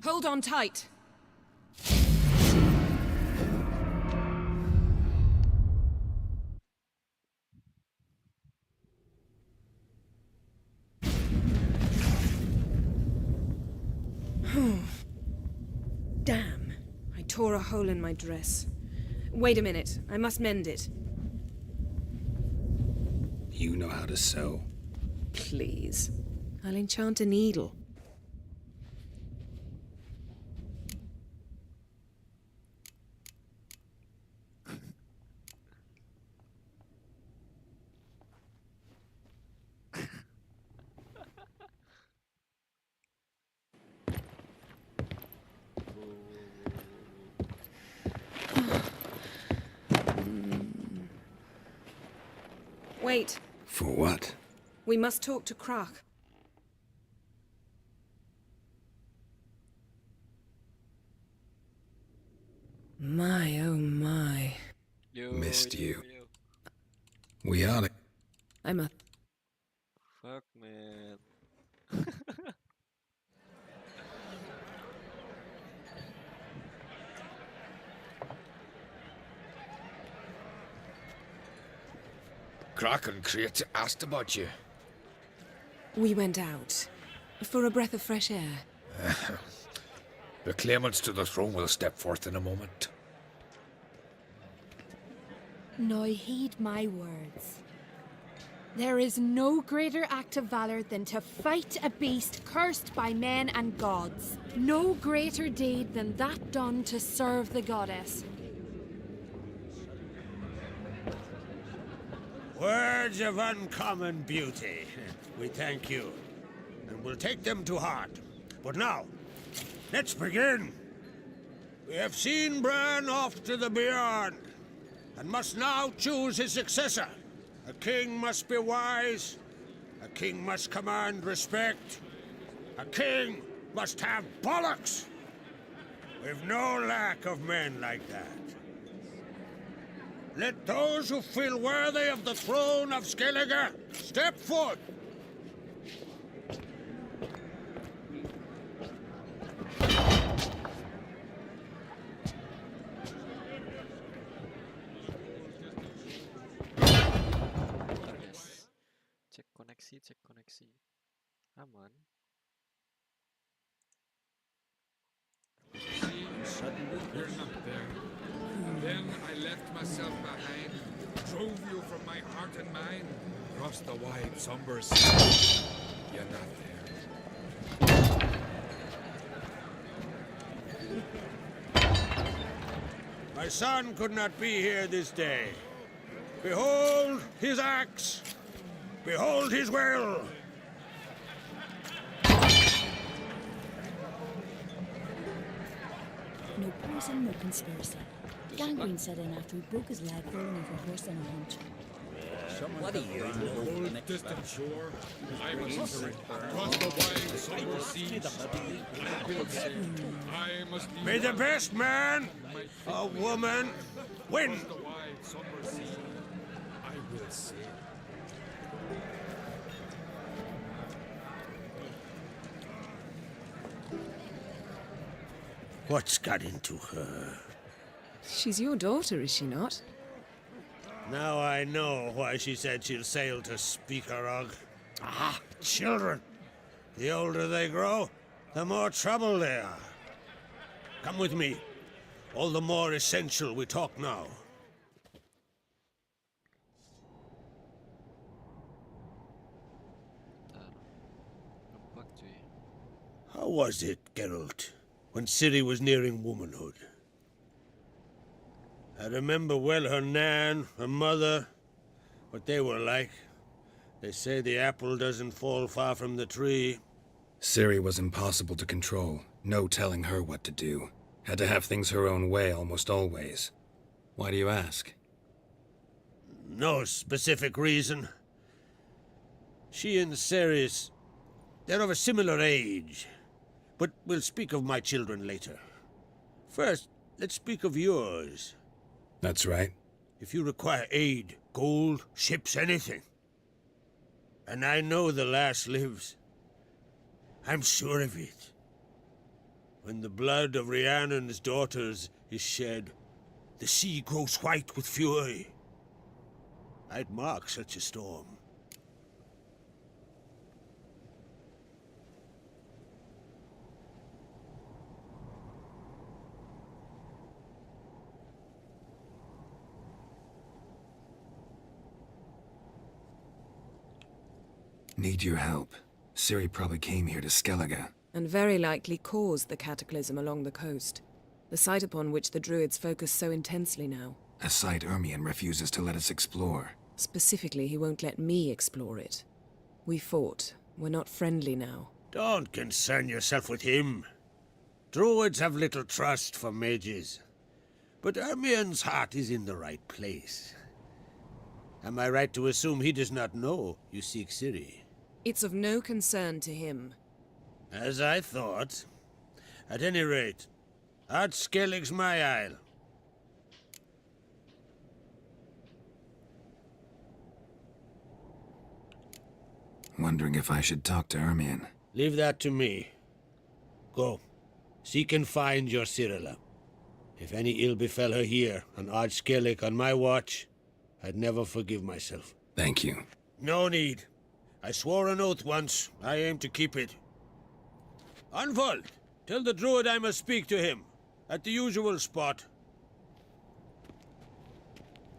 Hold on tight. Damn. I tore a hole in my dress. Wait a minute. I must mend it. You know how to sew. Please. I'll enchant a needle. Wait. For what? We must talk to Krak. My, oh my. Missed you. We oughta... I'm a... Fuck man. Kraken Crate asked about you. We went out. For a breath of fresh air. The claimants to the throne will step forth in a moment. Now heed my words. There is no greater act of valor than to fight a beast cursed by men and gods. No greater deed than that done to serve the goddess. Words of uncommon beauty. We thank you, and we'll take them to heart. But now, let's begin. We have seen Bran off to the beyond, and must now choose his successor. A king must be wise. A king must command respect. A king must have bollocks. We've no lack of men like that. Let those who feel worthy of the throne of Skellige step forth. Yes. Cek koneksi. Aman. there. Then I left myself behind, drove you from my heart and mind, across the wide, somber sea. You're not there. My son could not be here this day. Behold his axe! Behold his will! No poison, no conspiracy. Gangrene set in after he broke his leg falling off a horse on a hunt. What are you doing? Old distant shore, I must hurry. Across the wide, somber seas, I will sail. I must leave. May the best man or woman win! Across the wide, somber sea, I will sail. What's got into her? She's your daughter, is she not? Now I know why she said she'll sail to Speakerog. Ah, children. The older they grow, the more trouble they are. Come with me. All the more essential we talk now. How was it, Geralt, when Ciri was nearing womanhood? I remember well her nan, her mother, what they were like. They say the apple doesn't fall far from the tree. Ciri was impossible to control. No telling her what to do. Had to have things her own way almost always. Why do you ask? No specific reason. She and Ceres, they're of a similar age. But we'll speak of my children later. First, let's speak of yours. That's right. If you require aid, gold, ships, anything. And I know the lass lives. I'm sure of it. When the blood of Rhiannon's daughters is shed, the sea grows white with fury. I'd mark such a storm. Need your help. Ciri probably came here to Skellige. And very likely caused the cataclysm along the coast. The site upon which the Druids focus so intensely now. A site Ermion refuses to let us explore. Specifically, he won't let me explore it. We fought. We're not friendly now. Don't concern yourself with him. Druids have little trust for mages. But Ermion's heart is in the right place. Am I right to assume he does not know you seek Ciri? It's of no concern to him. As I thought. At any rate, Ard Skellig's my isle. Wondering if I should talk to Ermion. Leave that to me. Go. Seek and find your Cirilla. If any ill befell her here, on Ard Skellig on my watch, I'd never forgive myself. Thank you. No need. I swore an oath once. I aim to keep it. Unfold! Tell the druid I must speak to him. At the usual spot.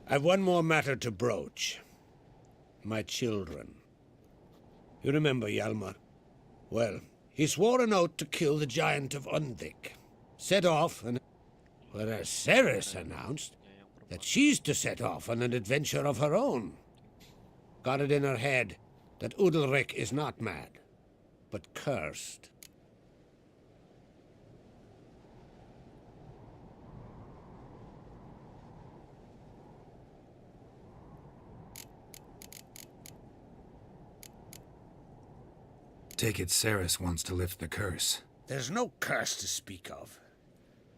I've one more matter to broach. My children. You remember Hjalmar? Well, he swore an oath to kill the giant of Undvik. Set off, and whereas Ceres announced that she's to set off on an adventure of her own. Got it in her head that Udalric is not mad, but cursed. Take it Ceres wants to lift the curse. There's no curse to speak of.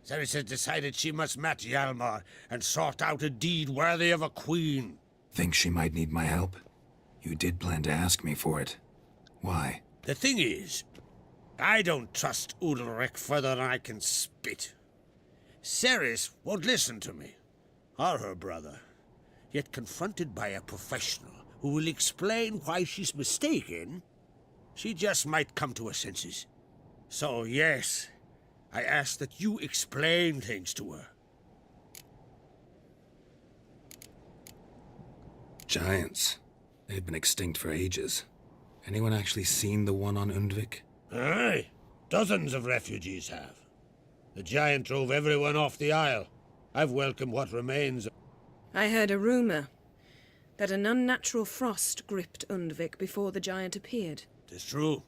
Ceres has decided she must match Hjalmar and sort out a deed worthy of a queen. Think she might need my help? You did plan to ask me for it. Why? The thing is, I don't trust Udalric further than I can spit. Ceres won't listen to me, or her brother. Yet confronted by a professional who will explain why she's mistaken, she just might come to her senses. So yes, I ask that you explain things to her. Giants. They've been extinct for ages. Anyone actually seen the one on Undvik? Aye. Dozens of refugees have. The giant drove everyone off the isle. I've welcomed what remains. I heard a rumor that an unnatural frost gripped Undvik before the giant appeared. Tis true.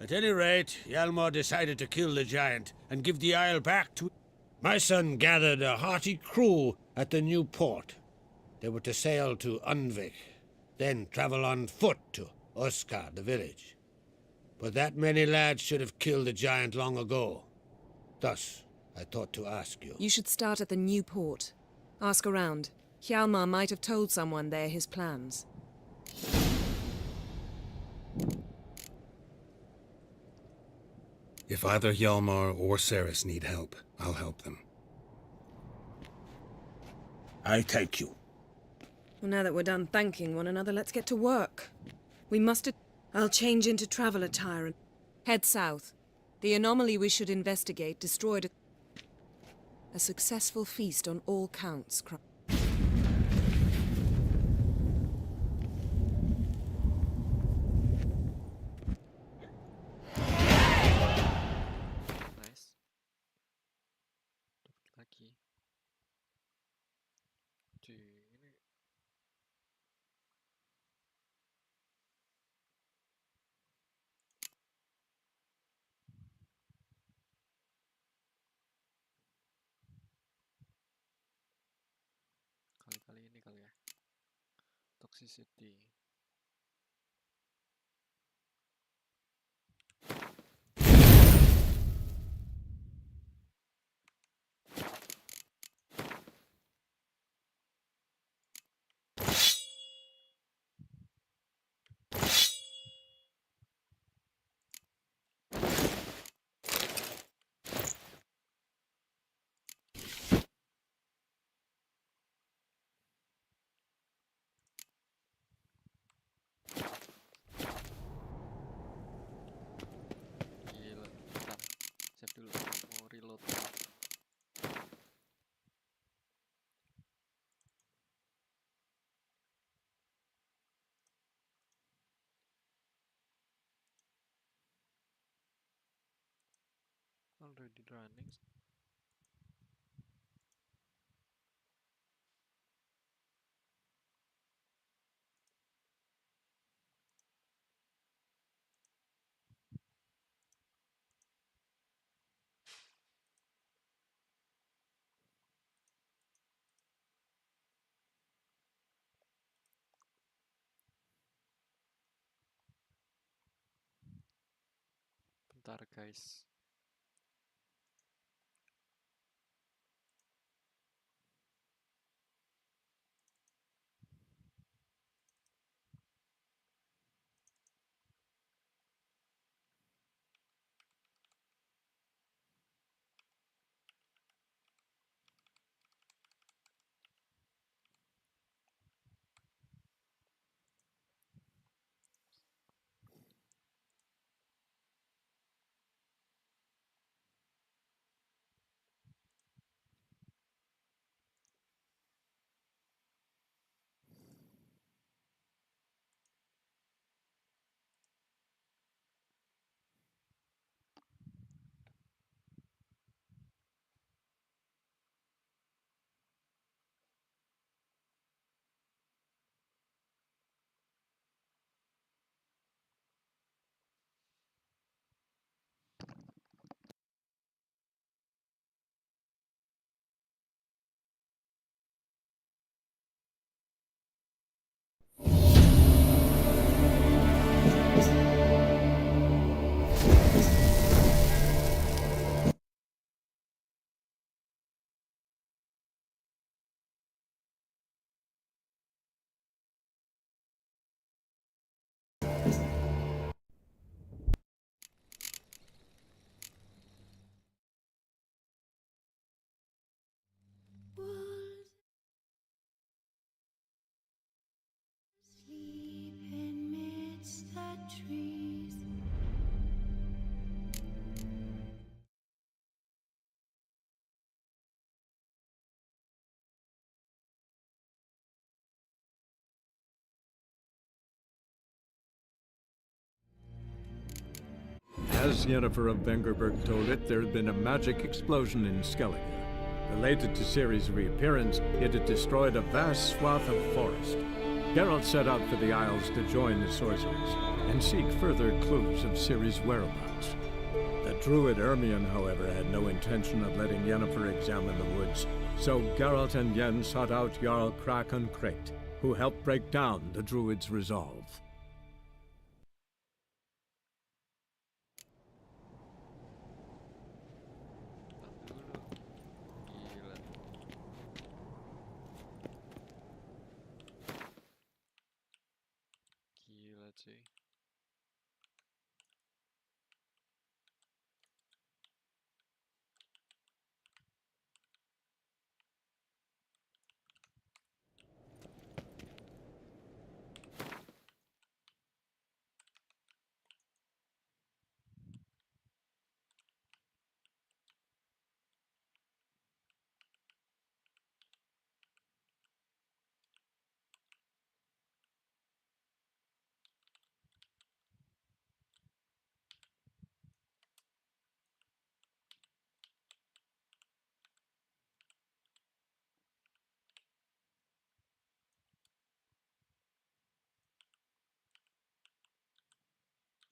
At any rate, Hjalmar decided to kill the giant and give the isle back to... My son gathered a hearty crew at the new port. They were to sail to Undvik, then travel on foot to Oskar, the village. But that many lads should have killed the giant long ago. Thus, I thought to ask you. You should start at the new port. Ask around. Hjalmar might have told someone there his plans. If either Hjalmar or Ceres need help, I'll help them. I thank you. Well, now that we're done thanking one another, let's get to work. We must... I'll change into travel attire and head south. The anomaly we should investigate destroyed a successful feast on all counts. Nice. Dapat lagi. Di ini. Kali-kali ini kali ya. Toxicity. Gila, bentar. Save dulu, mau reload. Already running. Bentar guys. As Yennefer of Vengerberg told it, there had been a magic explosion in Skellige. Related to Ciri's reappearance, it had destroyed a vast swath of forest. Geralt set out for the Isles to join the sorcerers and seek further clues of Ciri's whereabouts. The druid Ermion, however, had no intention of letting Yennefer examine the woods, so Geralt and Yen sought out Jarl Krakon Krayt, who helped break down the druid's resolve. Gila cuy.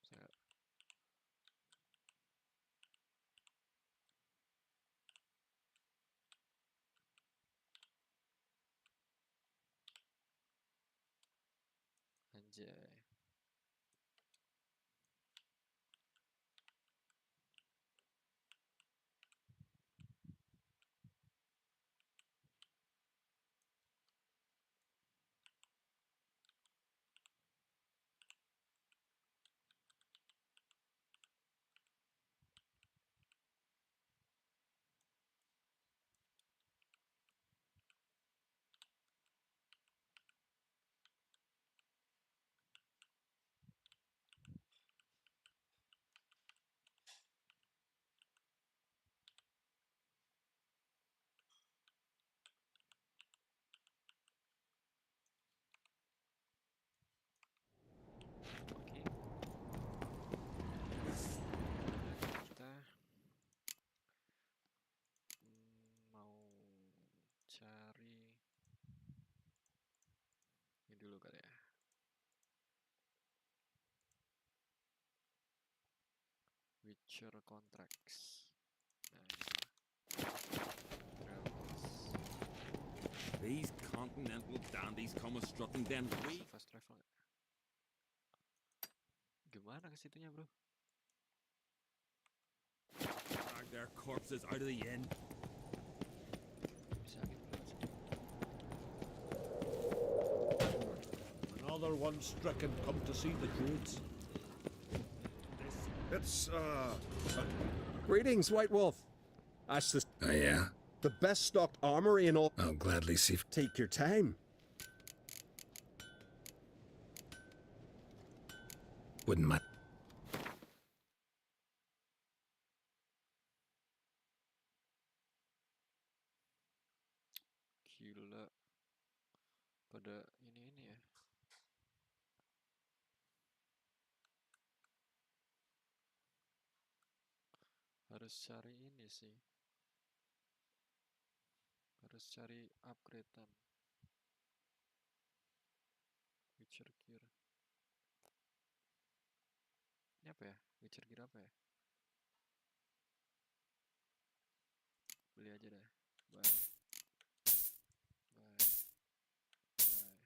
Saya anjay. Oke. Kita mau cari ini dulu kali ya. Witcher Contracts. Nah, These continental dandies come a strutting then we fast travel. Gimana ke situnya, bro? drag their corpses out of the inn. Bisa gitu. Another one stricken come to see the druids. It's, Greetings, White Wolf. That's the... Oh, yeah? The best stocked armory in all... I'll gladly see... Take your time. Wouldn't mind... Gila. Pada ini ya. Harus cari ini sih. Harus cari upgradean. Witcher gear. Ini apa ya? Witcher gear apa ya? Beli aja deh. Bye. Bye. Bye.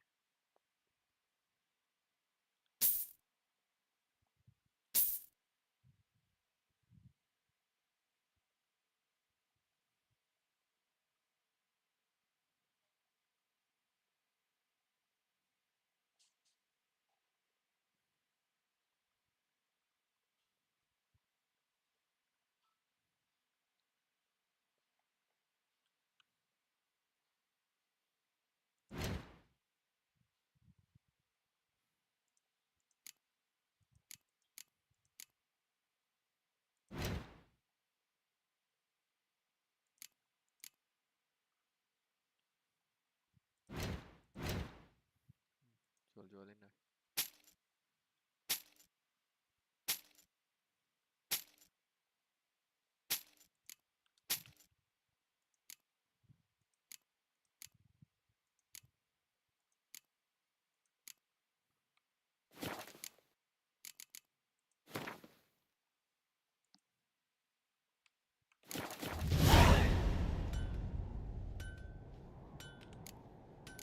Jual-jualin dah.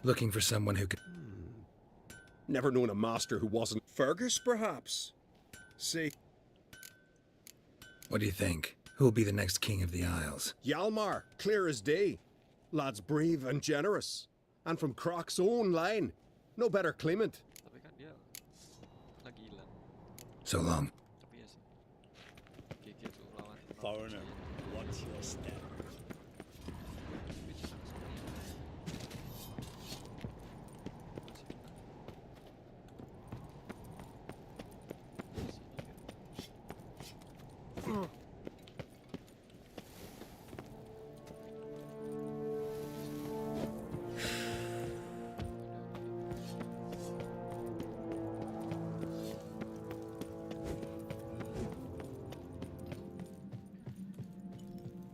Looking for someone who could... Never known a master who wasn't Fergus, perhaps? See, What do you think? Who will be the next king of the Isles? Hjalmar, clear as day. Lad's brave and generous. And from Croc's own line. No better claimant. Tapi kan dia lagi hilang. So long. Tapi ya sih. GG tuh lawan. Foreigner, what's your step?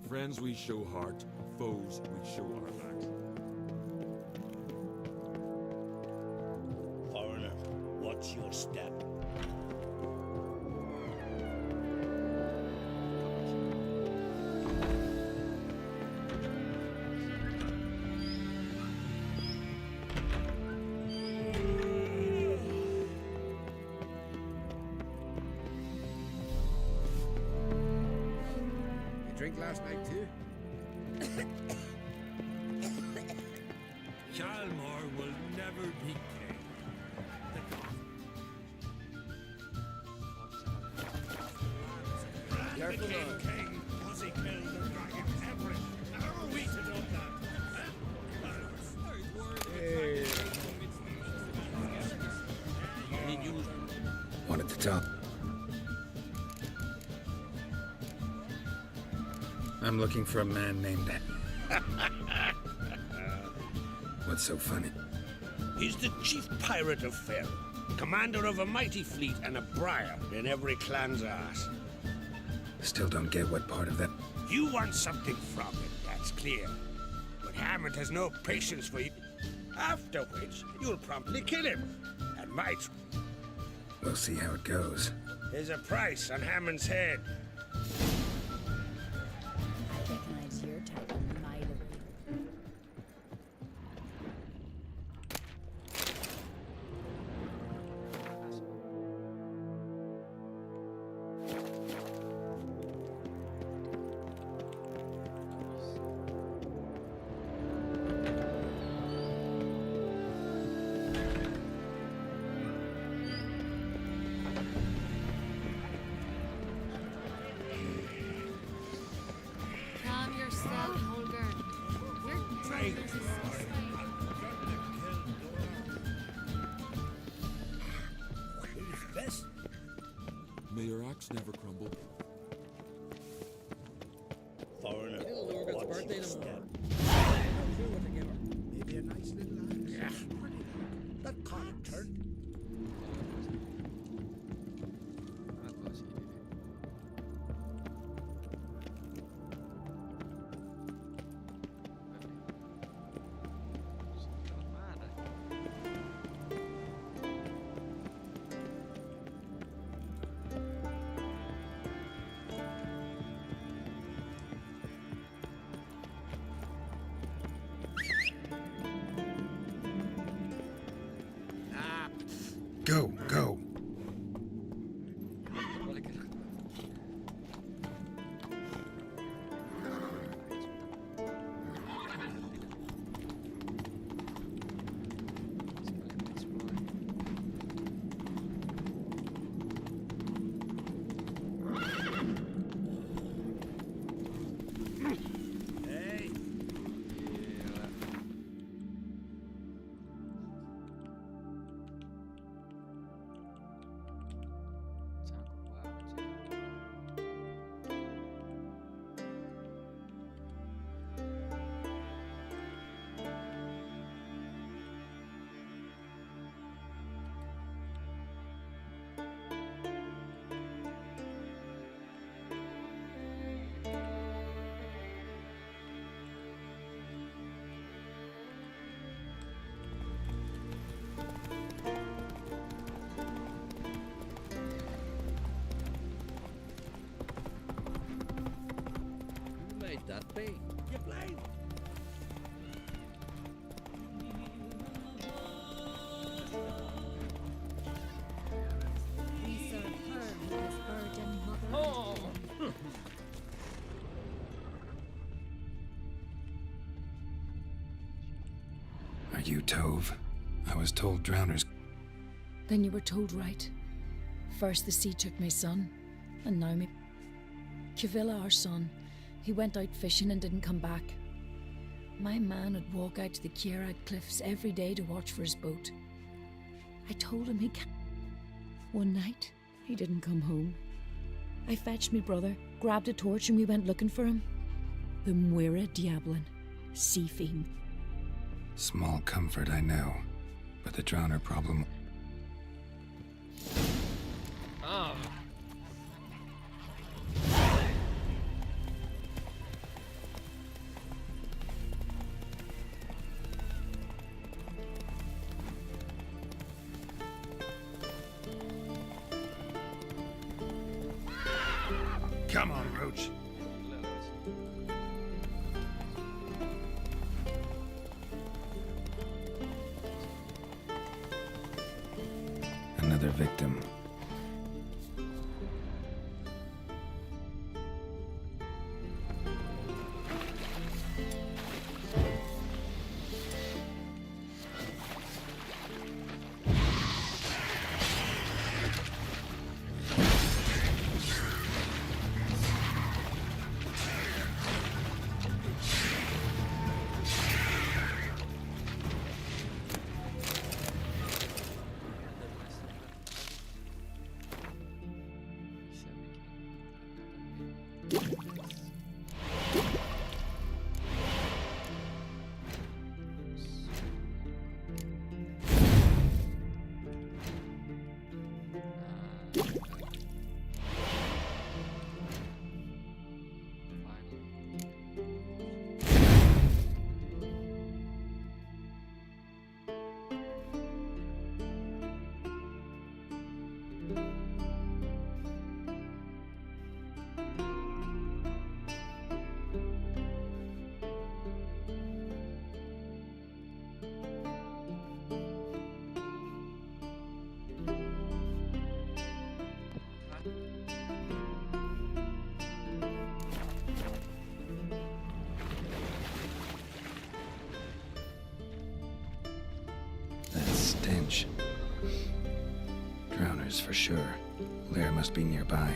Friends we show heart, foes we show our back. Foreigner, what's your step? Drink last night too? Hjalmar will never be king. The king, was he killed the dragon Everett? How are we to know that? Wanted to talk. I'm looking for a man named... What's so funny? He's the chief pirate of Faerû, commander of a mighty fleet and a briar in every clan's ass. Still don't get what part of that... You want something from him, that's clear. But Hammond has no patience for you. After which, you'll promptly kill him. And might. We'll see how it goes. There's a price on Hammond's head. I recognize your type a mile away. Calm yourself, Holger. Your justice is so slight. Who's best? May your axe never crumble. Foreigner, what's your step? Maybe a nice little axe. Yeah, that can't turn. Go, go. Hey, Who might that be? you blind? you, Tove. I was told drowners... Then you were told right. First the sea took my son, and now me... Kavilla, our son, he went out fishing and didn't come back. My man would walk out to the Kierag cliffs every day to watch for his boat. I told him he can't... One night, he didn't come home. I fetched me brother, grabbed a torch, and we went looking for him. The Muira Diablin, sea fiend. Small comfort, I know. But the drowner problem... Ah. Come on, Roach. Another victim. Stench. Drowners for sure. Lair must be nearby.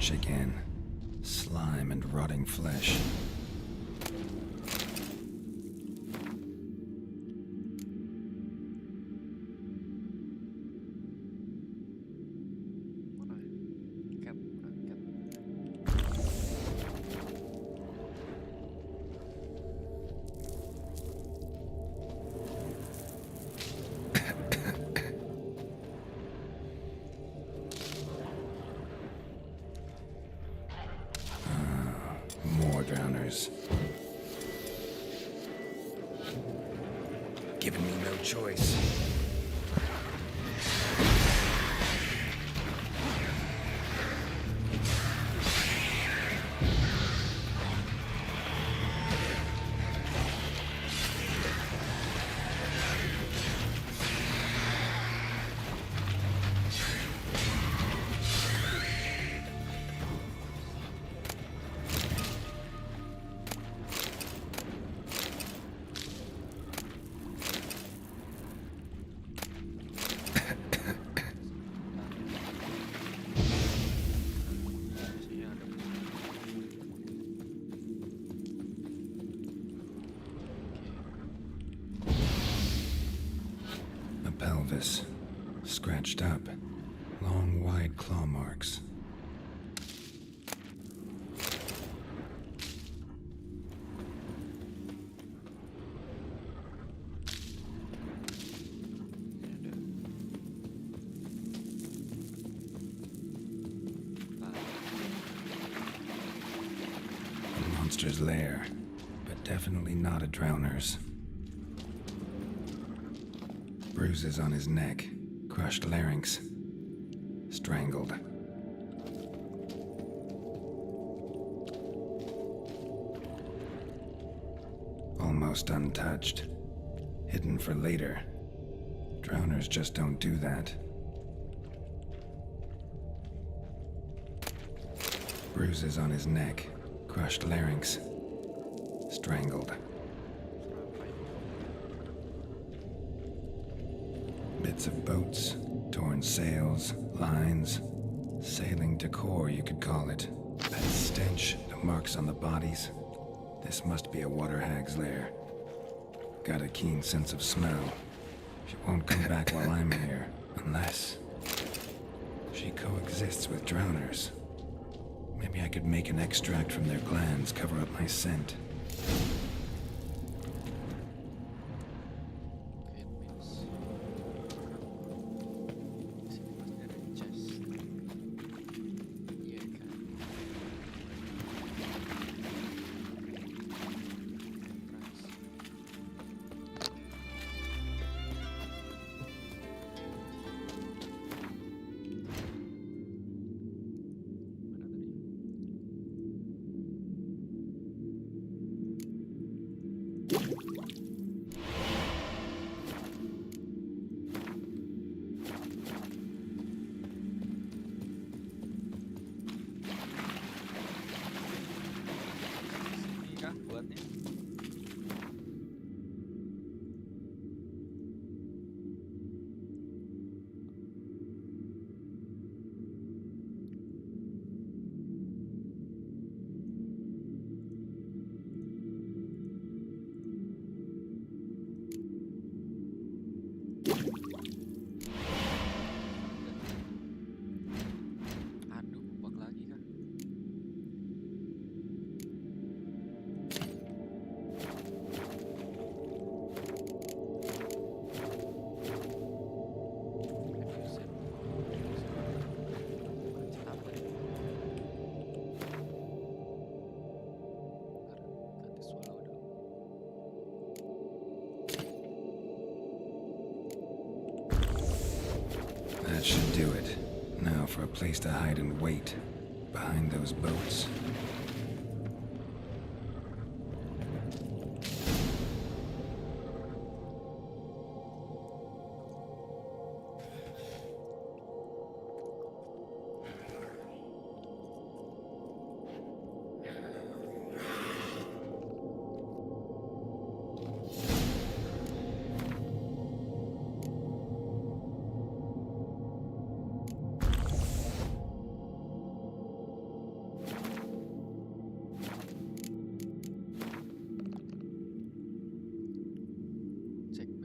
stench again. Slime and rotting flesh. More drowners. Giving me no choice. Pelvis, scratched up, long wide claw marks. A monster's lair, but definitely not a drowner's. Bruises on his neck, crushed larynx, strangled. Almost untouched, hidden for later. Drowners just don't do that. Bruises on his neck, crushed larynx, strangled. Bits of boats, torn sails, lines, sailing decor, you could call it. That stench, the marks on the bodies. This must be a water hag's lair. Got a keen sense of smell. She won't come back while I'm here, unless she coexists with drowners. Maybe I could make an extract from their glands cover up my scent. That should do it. Now for a place to hide and wait. Behind those boats.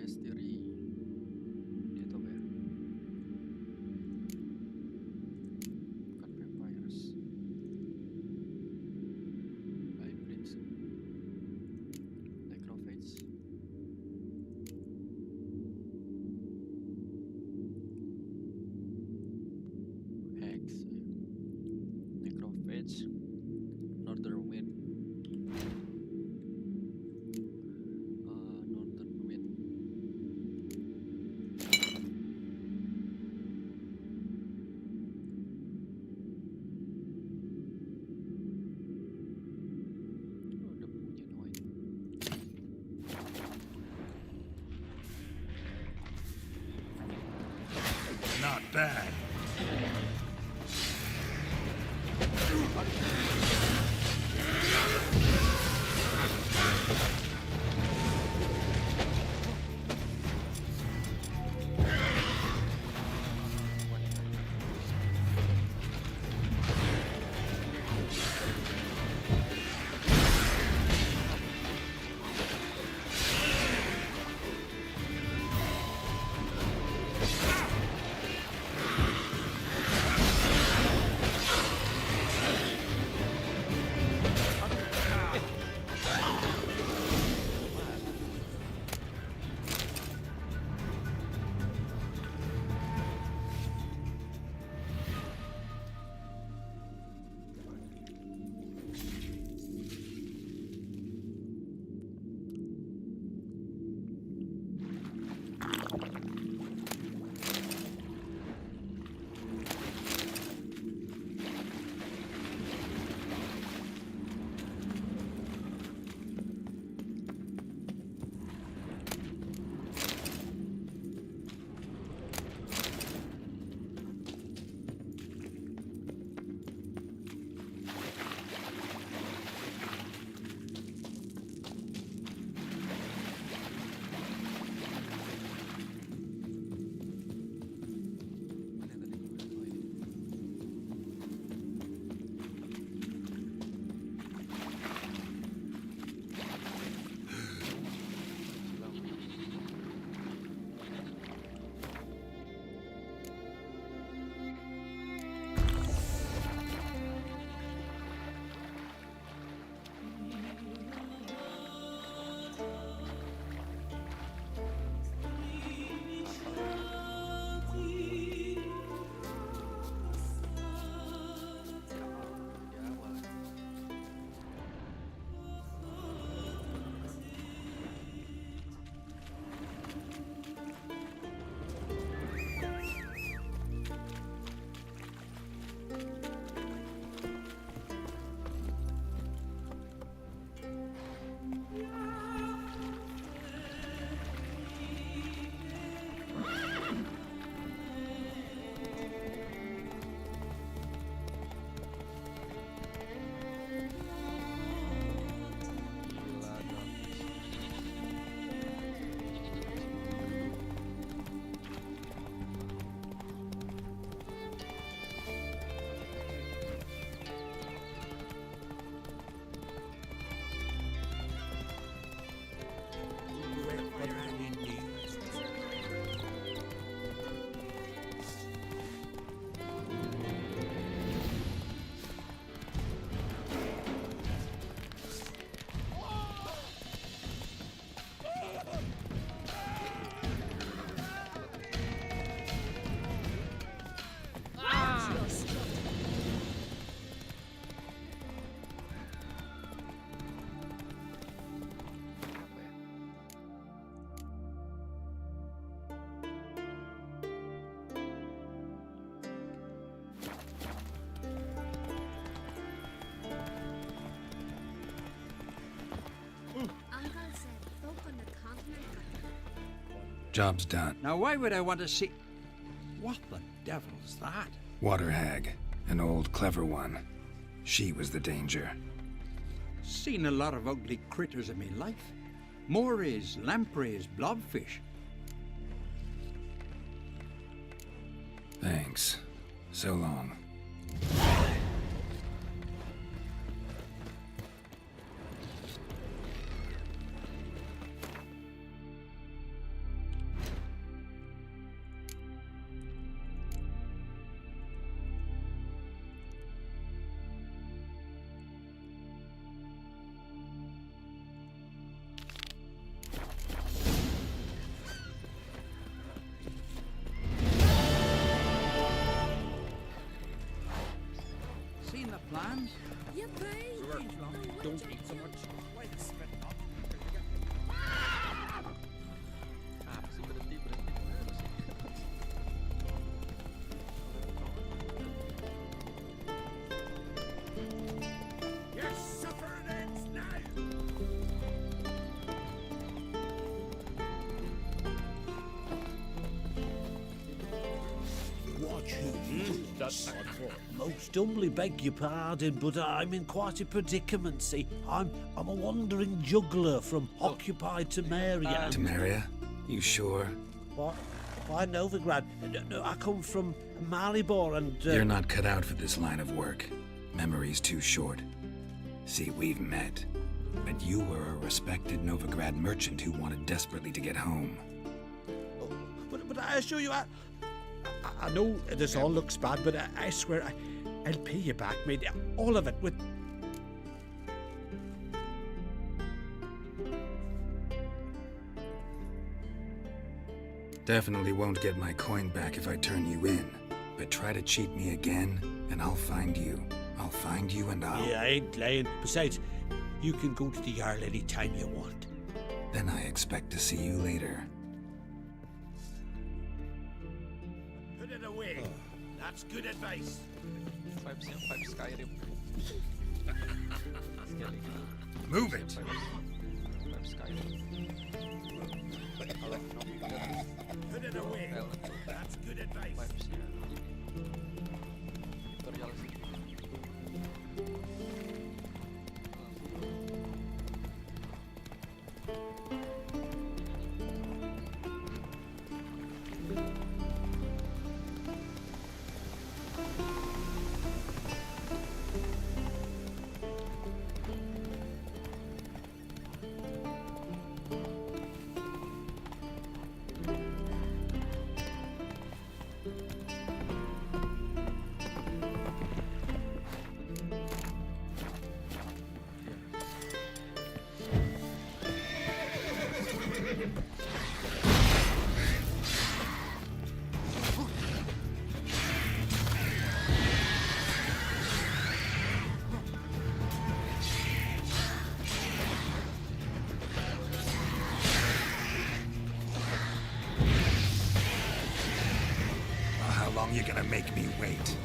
Misteri. Itu apa ya? Bukan vampires. Hybrids. Necrophages. Hex. Necrophage. Northern Wind. Northern Wind. Oh, udah punya noin. Not bad. Job's done. Now, why would I want to see... What the devil's that? Water hag. An old clever one. She was the danger. Seen a lot of ugly critters in me life. Morays, lampreys, blobfish. Thanks. So long. Don't eat so much. Why the spit up? Yes, suffer it ends now! Watch you. That's not for. Most humbly beg your pardon, but I'm in quite a predicament. See, I'm a wandering juggler from Occupied Temeria. Temeria? You sure? What? Why Novigrad? No, I come from Maribor and... You're not cut out for this line of work. Memory's too short. See, we've met. But you were a respected Novigrad merchant who wanted desperately to get home. But I assure you, I know this all looks bad, but I swear I'll pay you back, mate. All of it with... Definitely won't get my coin back if I turn you in. But try to cheat me again, and I'll find you. I'll find you and I'll... Yeah, I ain't lying. Besides, you can go to the Jarl any time you want. Then I expect to see you later. Put it away. That's good advice. Skyrim. Move it! Put it away. That's good advice. How long you gonna make me wait?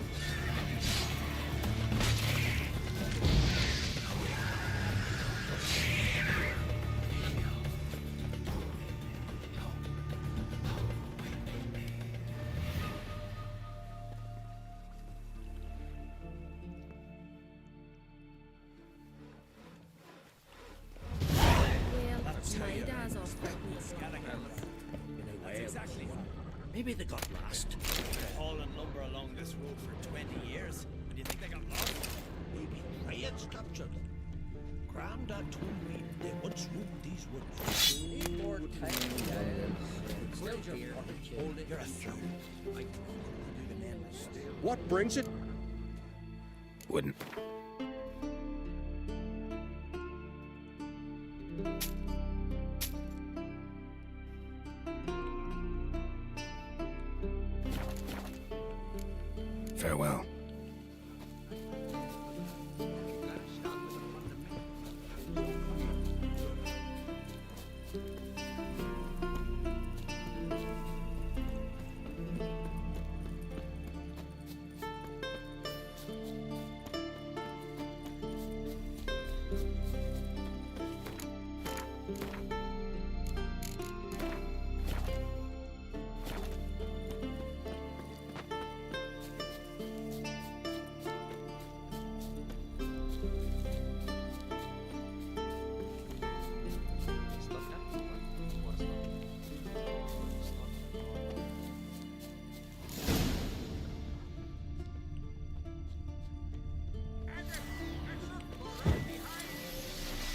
Maybe they got lost. Hauling lumber along this road for 20 years. And you think they got lost? Maybe riots captured them. Grandad told me they once roamed these woods. You're a fool. What brings it? Wouldn't. Farewell.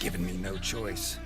Given me no choice.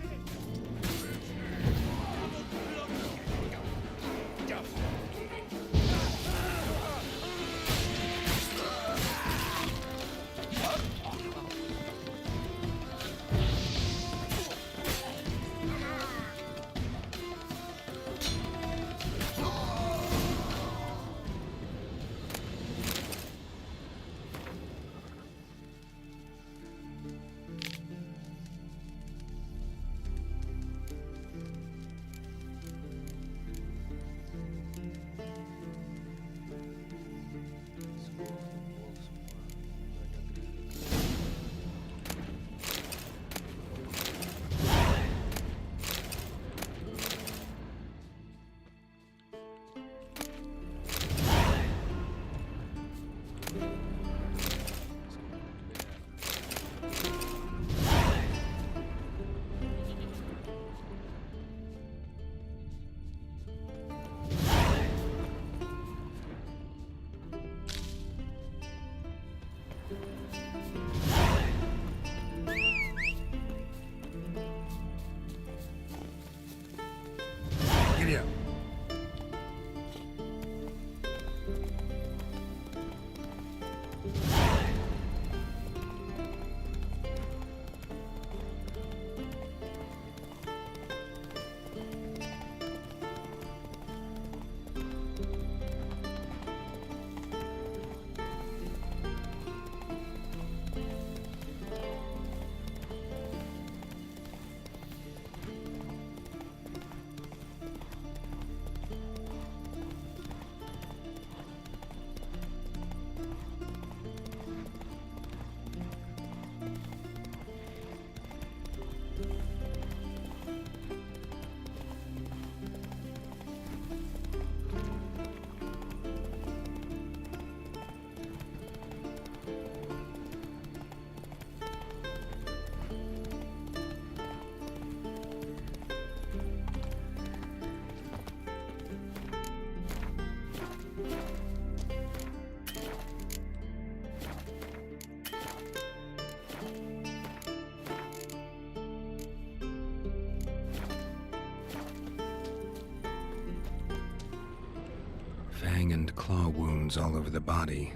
Fang and claw wounds all over the body,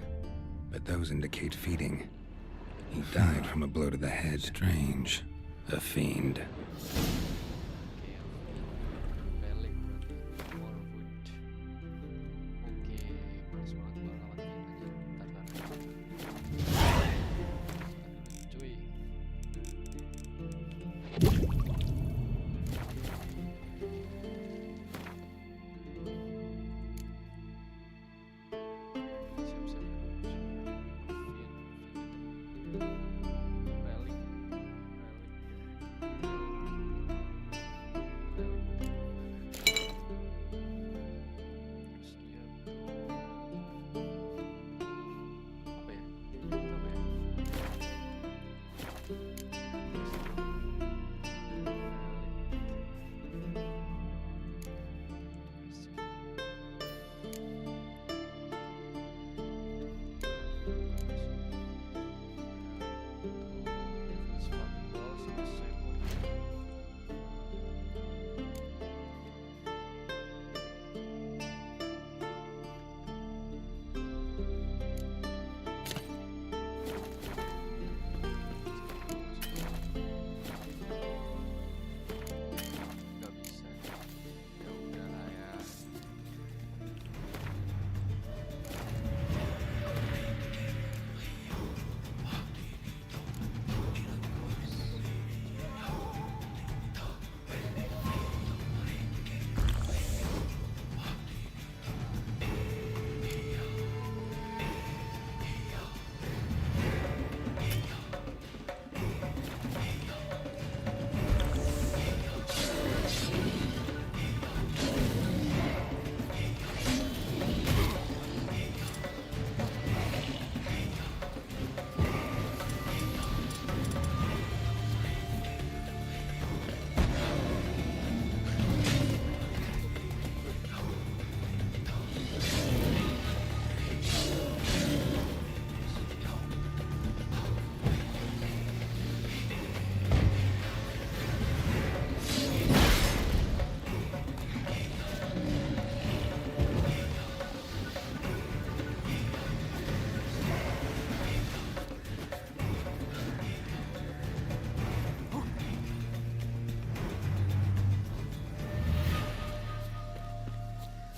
but those indicate feeding. He died from a blow to the head. Strange. A fiend.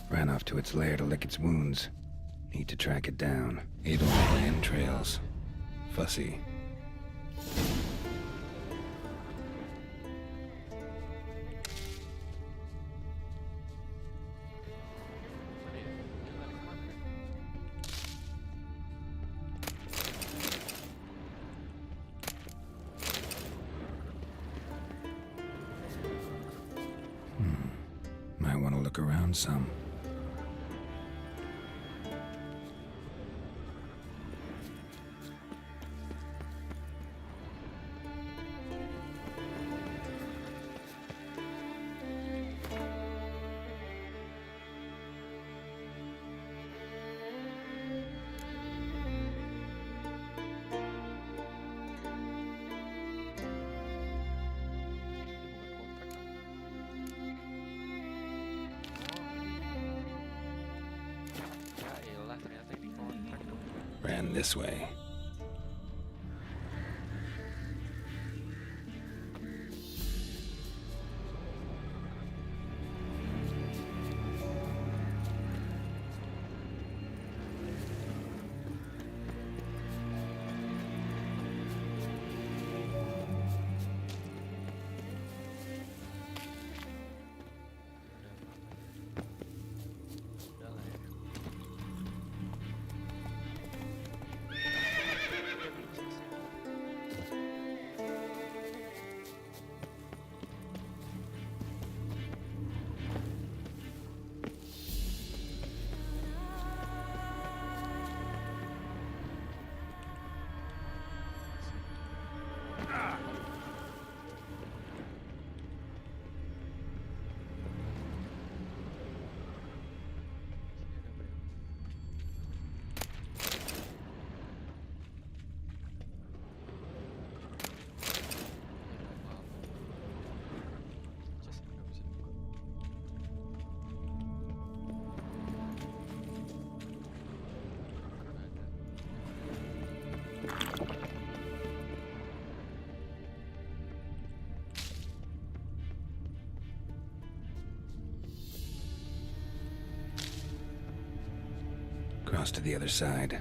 Ran off to its lair to lick its wounds. Need to track it down. Ate all the entrails. Fussy. Might want to look around some. Ran this way. across to the other side.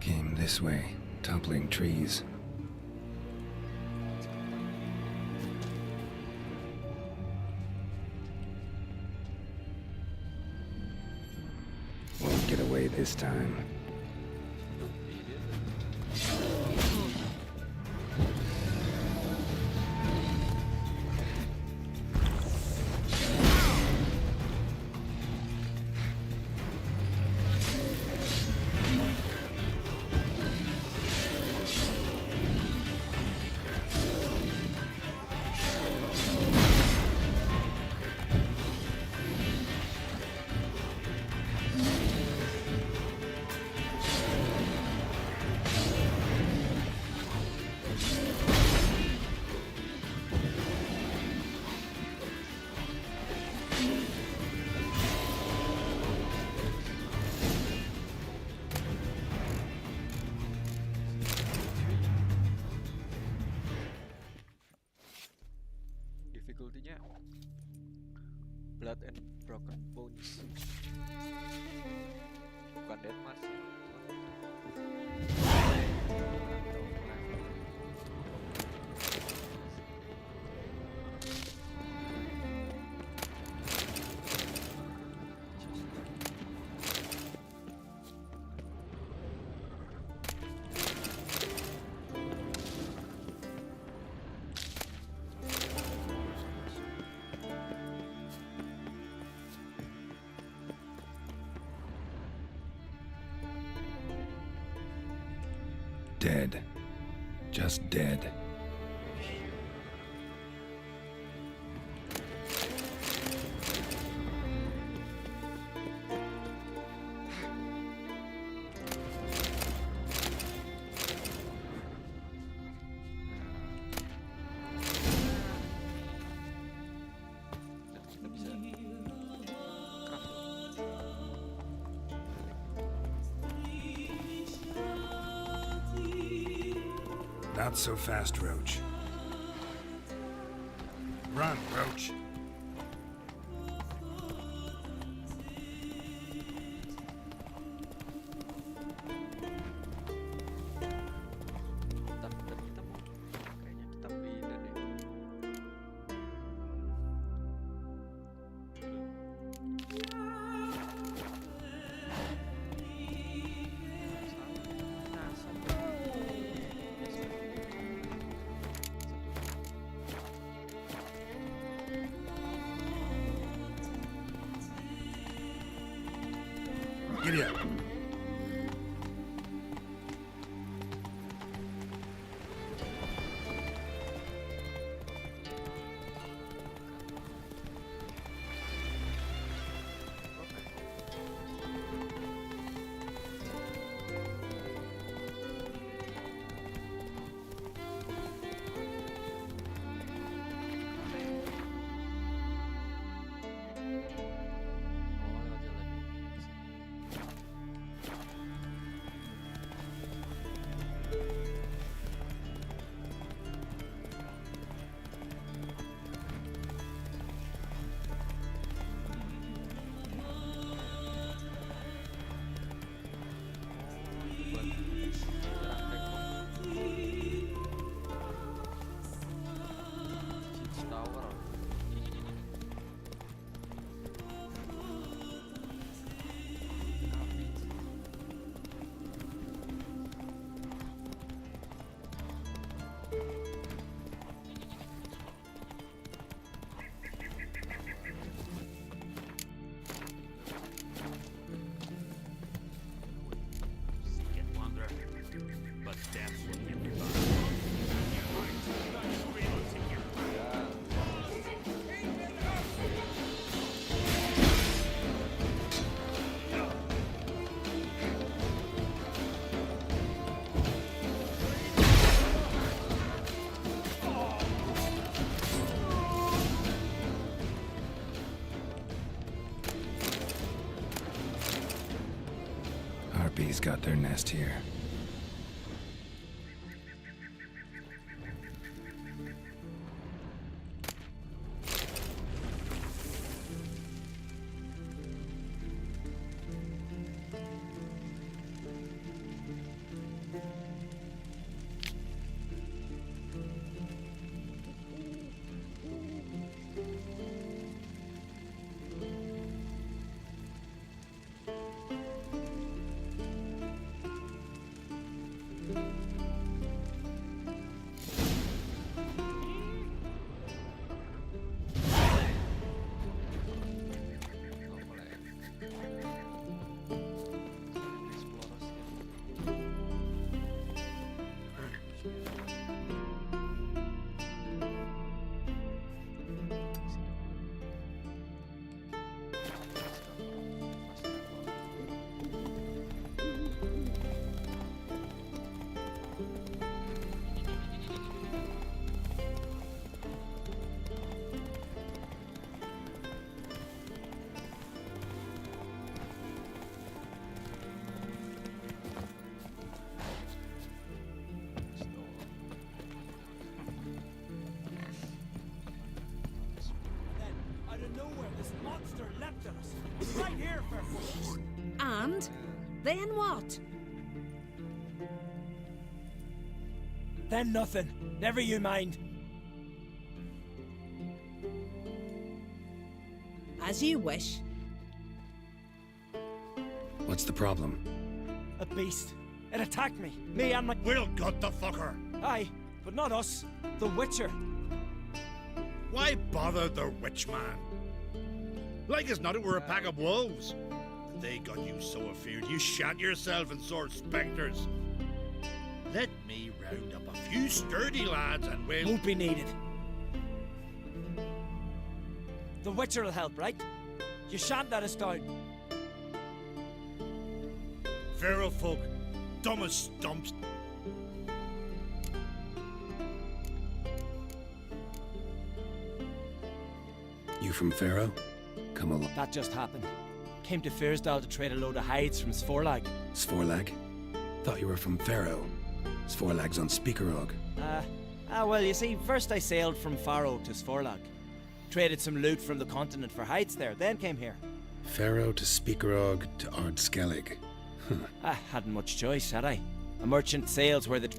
Came this way, toppling trees. Won't get away this time. Difficulty-nya Blood and Broken Bones. Bukan Deathmatch. Dead. Just dead. Not so fast, Roach. Run, Roach. Kayaknya kita beda deh. Harpies got their nest here. Out of nowhere, this monster leapt at us. Right here, for And? Then what? Then nothing. Never you mind. As you wish. What's the problem? A beast. It attacked me. Me and my... We'll gut the fucker. Aye, but not us. The Witcher. Why bother the witch man? Like as not, it were a pack of wolves. They got you so afeard you shat yourself and saw spectres. Let me round up a few sturdy lads and we'll... Won't be needed. The Witcher will help, right? You shan't let us down. Feral folk, dumb as stumps. You from Pharaoh? Come along. That just happened. Came to Fyrsdal to trade a load of hides from Svorlag. Svorlag? Thought you were from Pharaoh. Svorlag's on Speakerog. Well, you see, first I sailed from Faro to Svorlag. Traded some loot from the continent for hides there, then came here. Pharaoh to Speakerog to Ard Skellig. I hadn't much choice, had I? A merchant sails where the...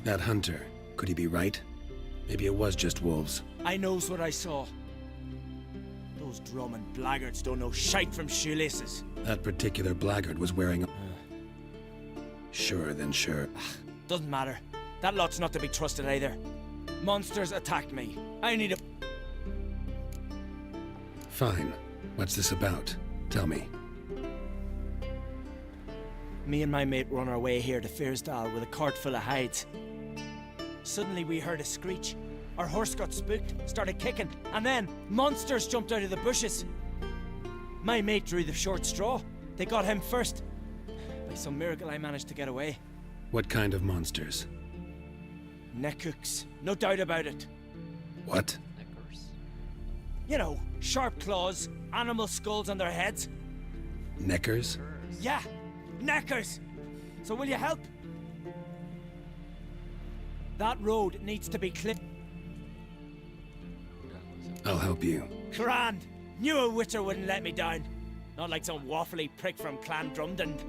That hunter, could he be right? Maybe it was just wolves. I knows what I saw. Those drumming blackguards don't know shite from shoelaces. That particular blackguard was wearing a... Sure, then sure. Doesn't matter. That lot's not to be trusted either. Monsters attacked me. I need a... Fine. What's this about? Tell me. Me and my mate were on our way here to Fyrsdal with a cart full of hides. Suddenly we heard a screech. Our horse got spooked, started kicking, and then monsters jumped out of the bushes. My mate drew the short straw. They got him first. By some miracle I managed to get away. What kind of monsters? Neckhooks, no doubt about it. What? You know, sharp claws, animal skulls on their heads. Neckers? Yeah, neckers! So will you help? That road needs to be clipped. I'll help you. Grand! Knew a Witcher wouldn't let me down. Not like some waffly prick from Clan Drumdund.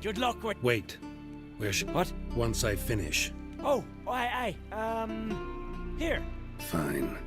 Good luck with... Wait. Where should... What? Once I finish. Oh, aye. Here. Fine.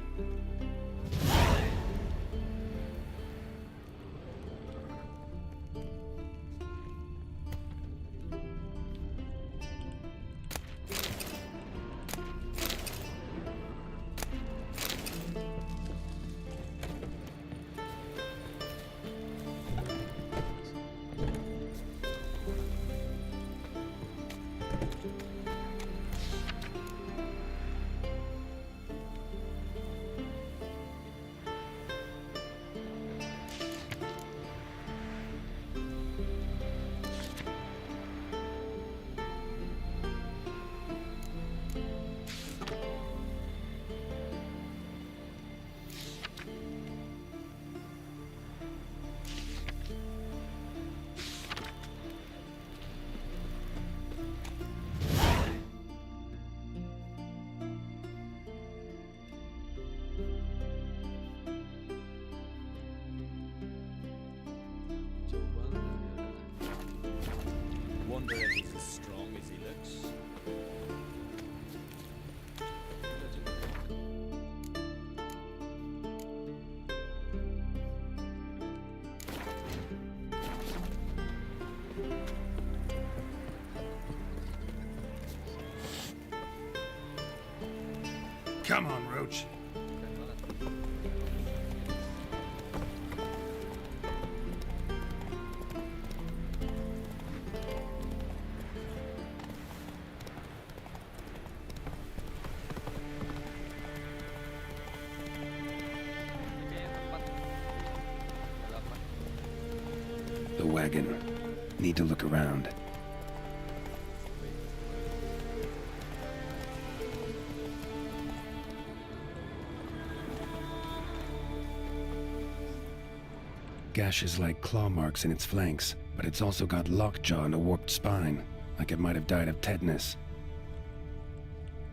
Wonder if he's as strong as he looks. Come on, Roach. The wagon. Need to look around. Gashes like claw marks in its flanks, but it's also got lockjaw and a warped spine, like it might have died of tetanus.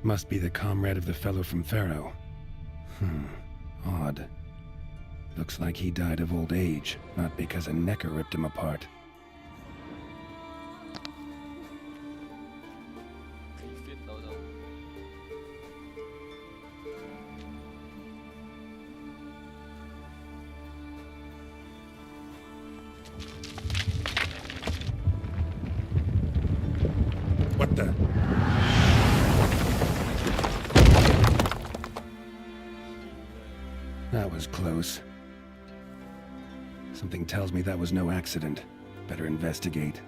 Must be the comrade of the fellow from Pharaoh. Odd. Looks like he died of old age, not because a necker ripped him apart. What the? That was close. Something tells me that was no accident. Better investigate.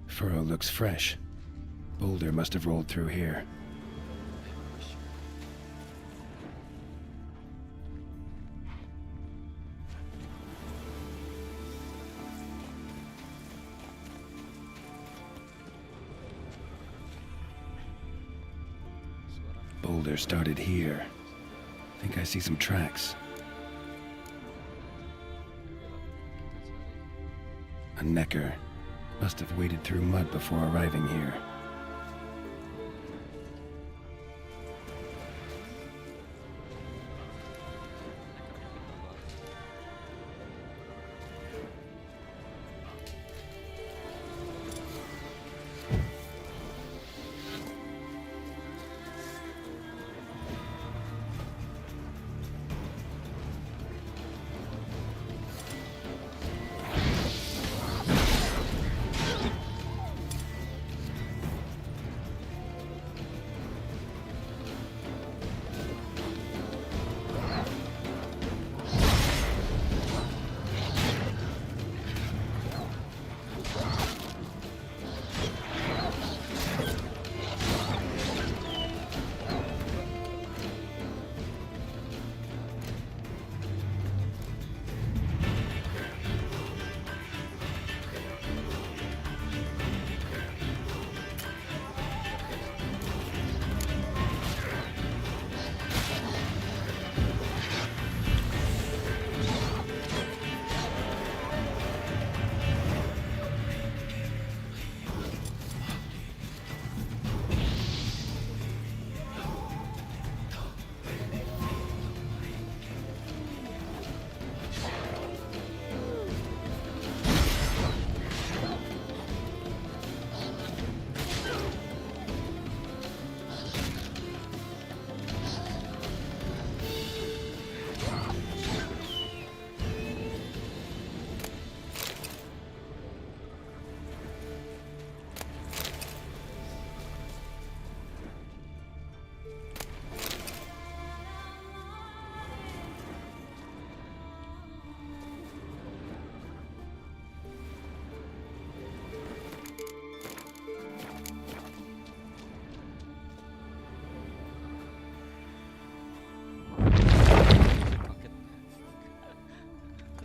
Furrow looks fresh. Boulder must have rolled through here. Boulder started here. Think I see some tracks. A necker. Must have waded through mud before arriving here.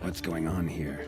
What's going on here?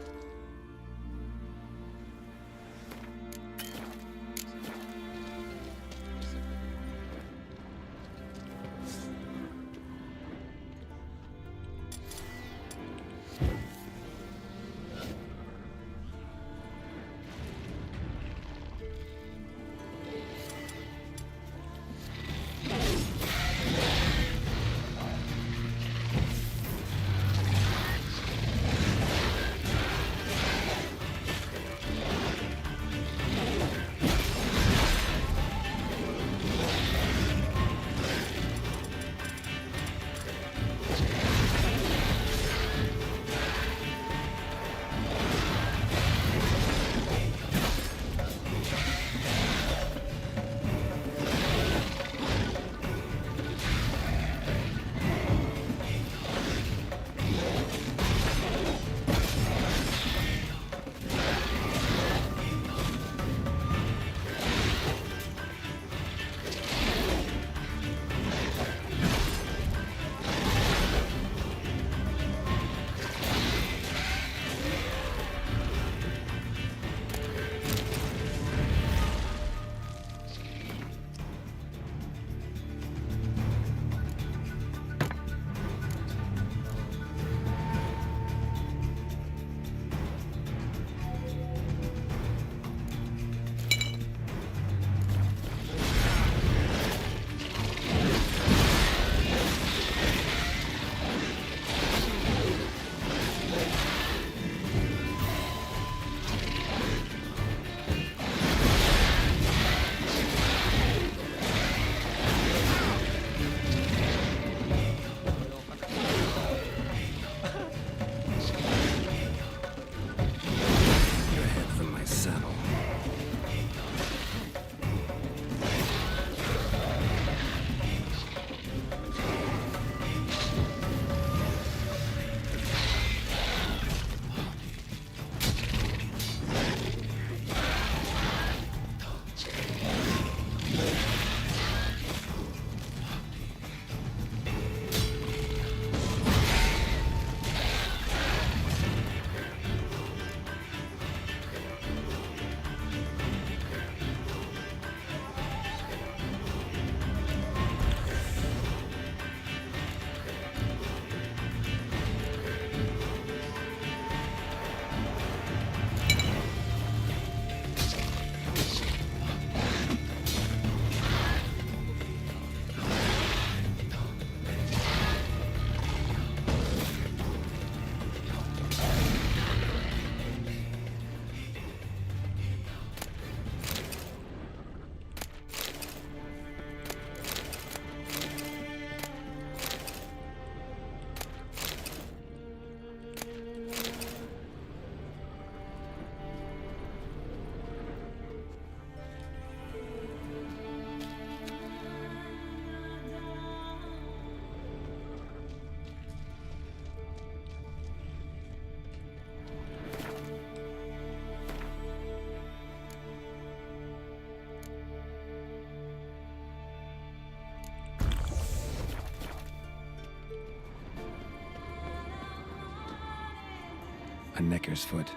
A necker's foot,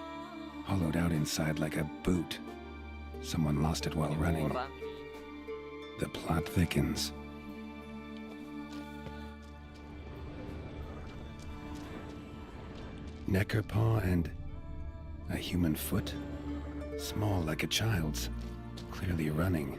hollowed out inside like a boot. Someone lost it while running. The plot thickens. Necker paw and a human foot? Small like a child's, clearly running.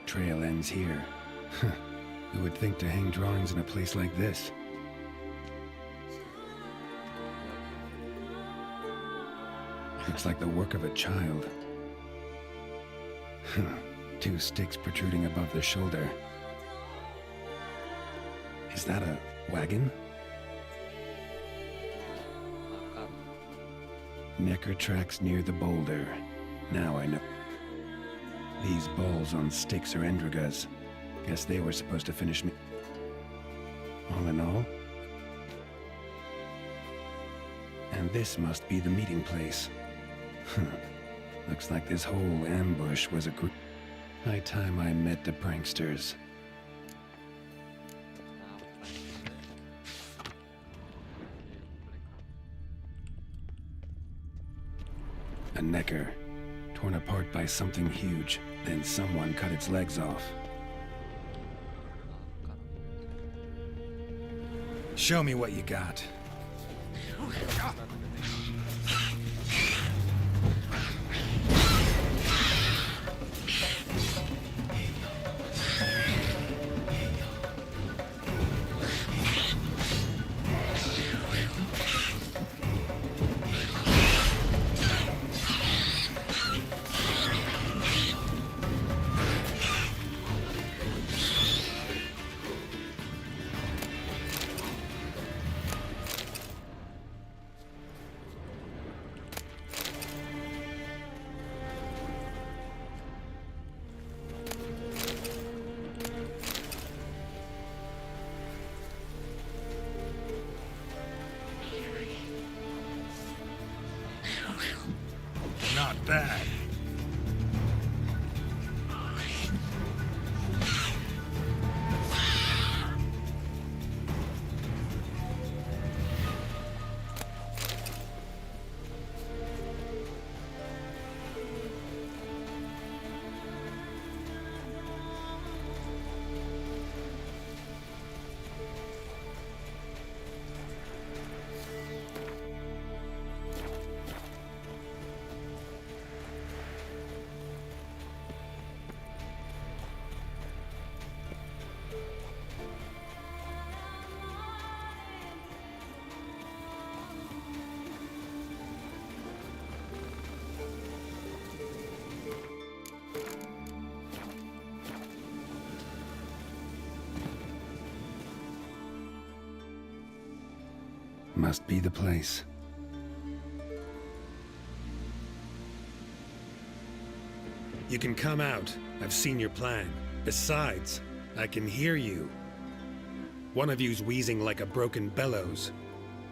Trail ends here. Who would think to hang drawings in a place like this? Looks like the work of a child. 2 sticks protruding above the shoulder. Is that a wagon? Necker tracks near the boulder. Now I know. These balls on sticks are Endrigas. Guess they were supposed to finish me. All in all. And this must be the meeting place. Looks like this whole ambush was a group. High time I met the pranksters. A necker, torn apart by something huge. Then someone cut its legs off. Show me what you got. Not bad. Must be the place. You can come out. I've seen your plan. Besides, I can hear you. One of you's wheezing like a broken bellows.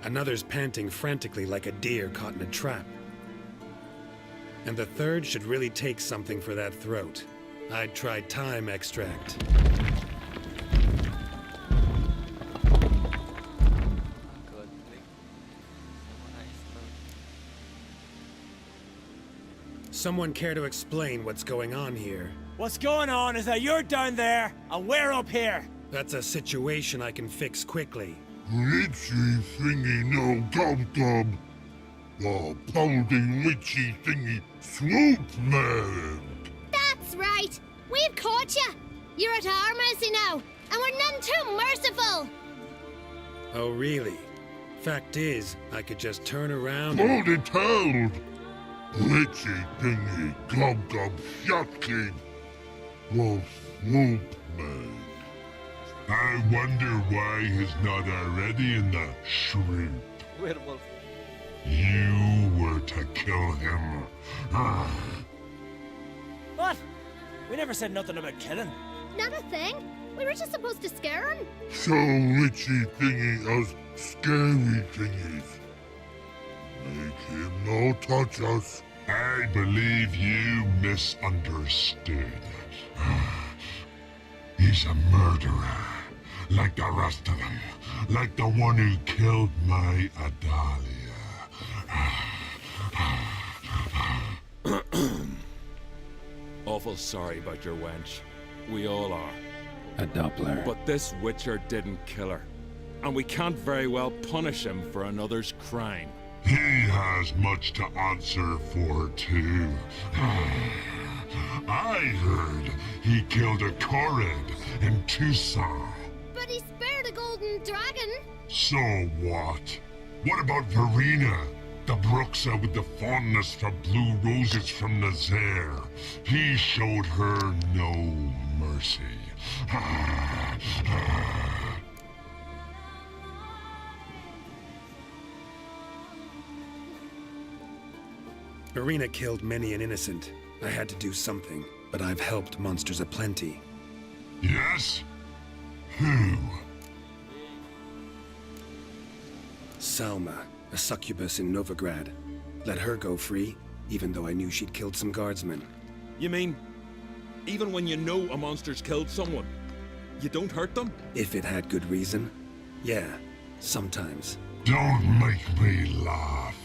Another's panting frantically like a deer caught in a trap. And the third should really take something for that throat. I'd try thyme extract. Someone care to explain what's going on here? What's going on is that you're down there, and we're up here. That's a situation I can fix quickly. Witchy thingy no gob. The pounding witchy thingy swoop man. That's right! We've caught you! You're at our mercy now, and we're none too merciful! Oh, really? Fact is, I could just turn around Hold it, hold! Witchy thingy, gob gob shotkin. Wolf swoop man. I wonder why he's not already in the shrimp. Werewolf. You were to kill him. What? We never said nothing about killing. Not a thing. We were just supposed to scare him. So witchy thingy us scary thingies. Make him no touch us. I believe you misunderstood. He's a murderer, like the rest of them. Like the one who killed my Adalia. Awful sorry about your wench. We all are. A Doppler. But this Witcher didn't kill her. And we can't very well punish him for another's crime. He has much to answer for, too. I heard he killed a Korred in Tucson. But he spared a golden dragon. So what? What about Verena? The Bruxa with the fondness for blue roses from Nazaire. He showed her no mercy. Verena killed many an innocent. I had to do something, but I've helped monsters aplenty. Yes? Who? Salma, a succubus in Novigrad. Let her go free, even though I knew she'd killed some guardsmen. You mean, even when you know a monster's killed someone, you don't hurt them? If it had good reason. Yeah, sometimes. Don't make me laugh.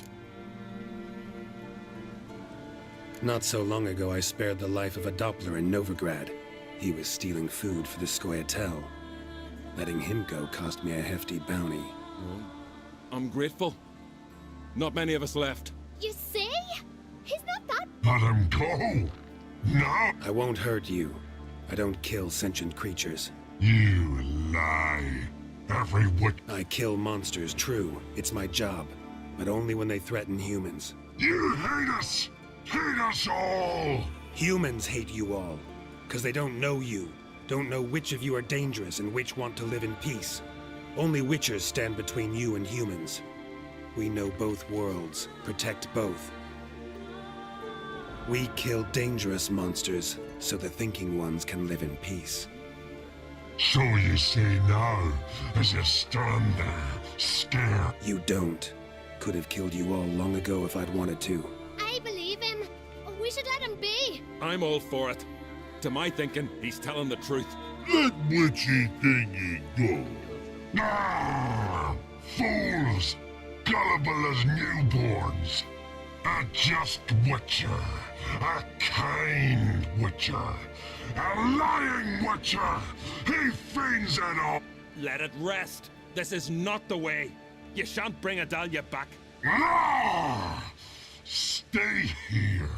Not so long ago, I spared the life of a Doppler in Novigrad. He was stealing food for the Scoia'tael. Letting him go cost me a hefty bounty. Well, I'm grateful. Not many of us left. You see? He's not that... Let him go! No! I won't hurt you. I don't kill sentient creatures. You lie. Every witch... I kill monsters, true. It's my job. But only when they threaten humans. You hate us! Hate us all! Humans hate you all. Because they don't know you. Don't know which of you are dangerous and which want to live in peace. Only Witchers stand between you and humans. We know both worlds, protect both. We kill dangerous monsters, so the thinking ones can live in peace. So you say now, as you stand there, scared. You don't. Could have killed you all long ago if I'd wanted to. I believe him. We should let him be. I'm all for it. To my thinking, he's telling the truth. Let witchy thingy go. Ah! Fools! Gullible as newborns. A just Witcher. A kind Witcher. A lying Witcher. He feigns it all. Let it rest. This is not the way. You shan't bring Adalia back. Ah! Stay here.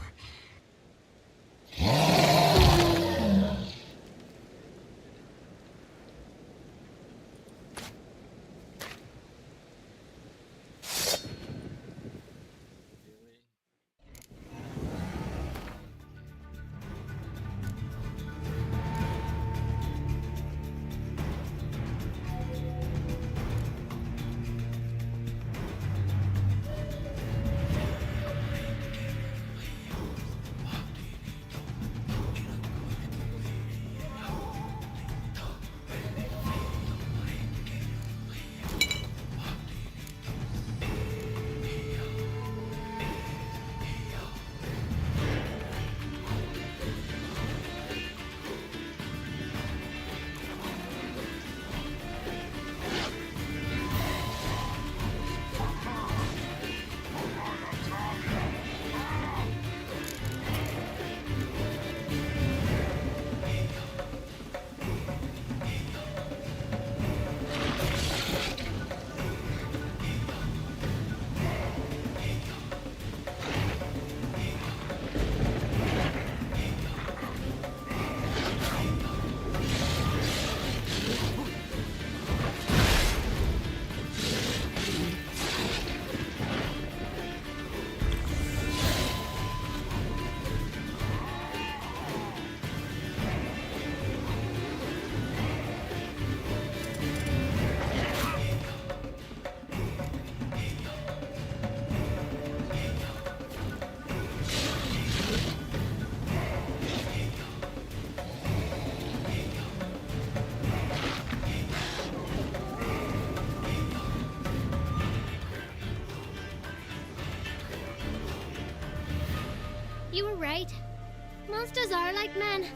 Monsters are like men.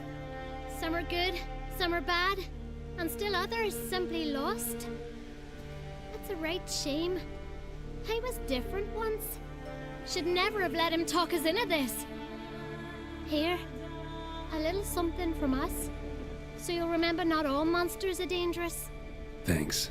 Some are good, some are bad, and still others simply lost. It's a right shame. I was different once. Should never have let him talk us into this. Here, a little something from us, so you'll remember not all monsters are dangerous. Thanks.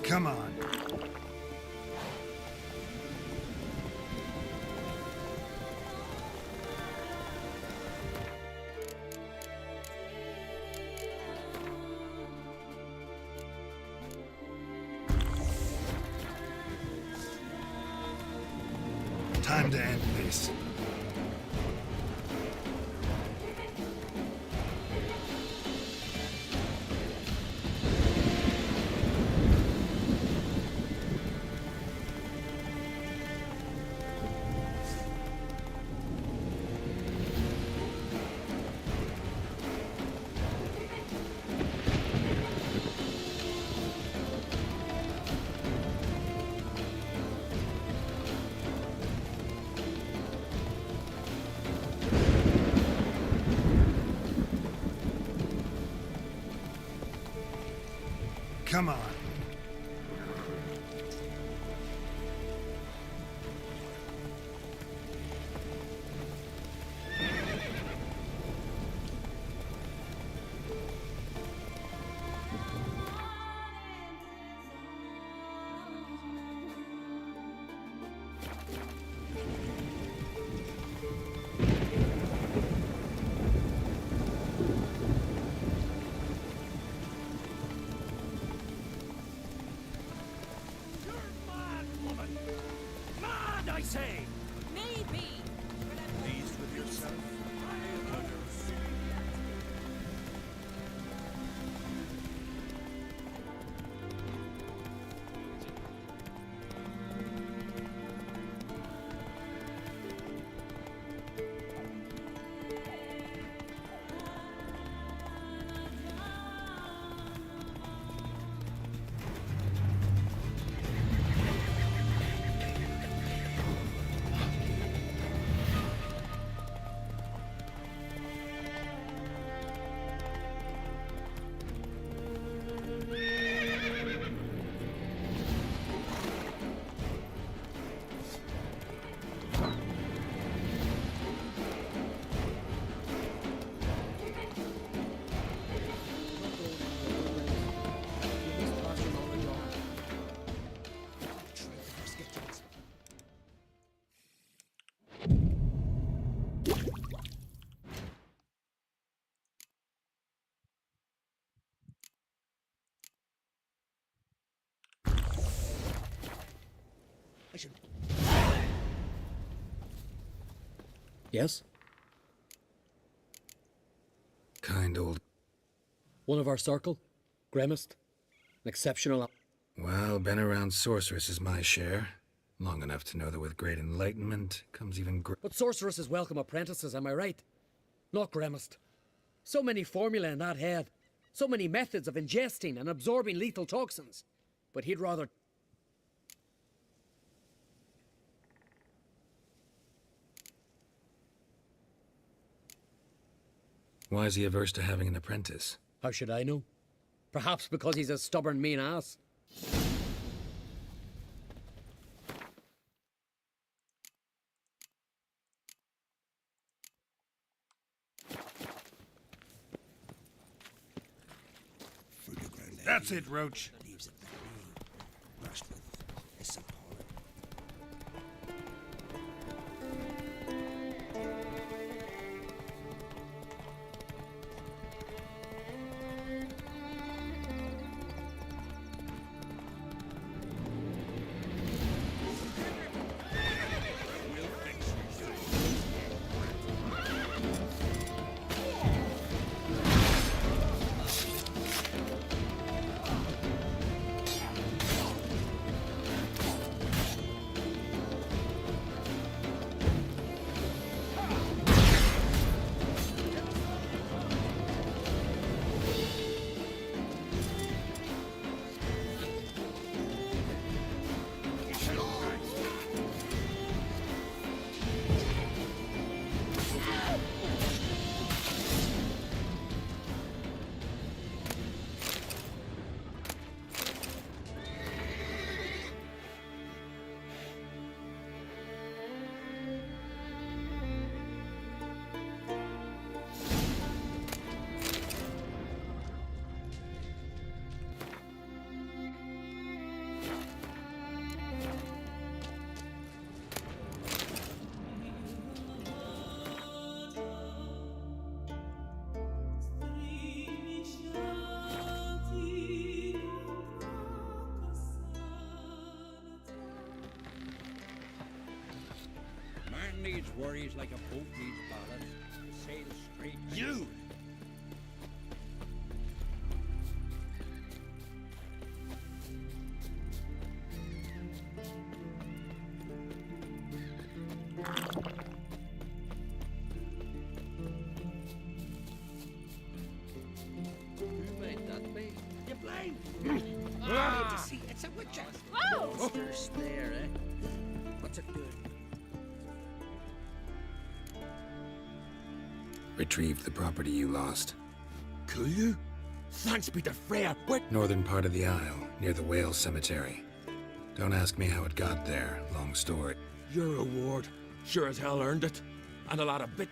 Come on. Time to end this. Come on. I say! Maybe. Pleased with yourself? Yes? Kind old. One of our circle? Grimmest? An exceptional... Well, been around sorceress is my share. Long enough to know that with great enlightenment comes even But sorceresses welcome apprentices, am I right? Not Gremist. So many formulae in that head. So many methods of ingesting and absorbing lethal toxins. But he'd rather... Why is he averse to having an apprentice? How should I know? Perhaps because he's a stubborn, mean ass. That's it, Roach. Man needs worries like a boat needs ballast. Sail straight. You! Who might that be? You blind! Ah! Need to see, it's a witcher. Whoa! Monsters there, eh? What's it doing? Retrieved the property you lost. Could you? Thanks be to Freya. What? Northern part of the Isle, near the whale cemetery. Don't ask me how it got there. Long story. Your reward sure as hell earned it. And a lot of bit.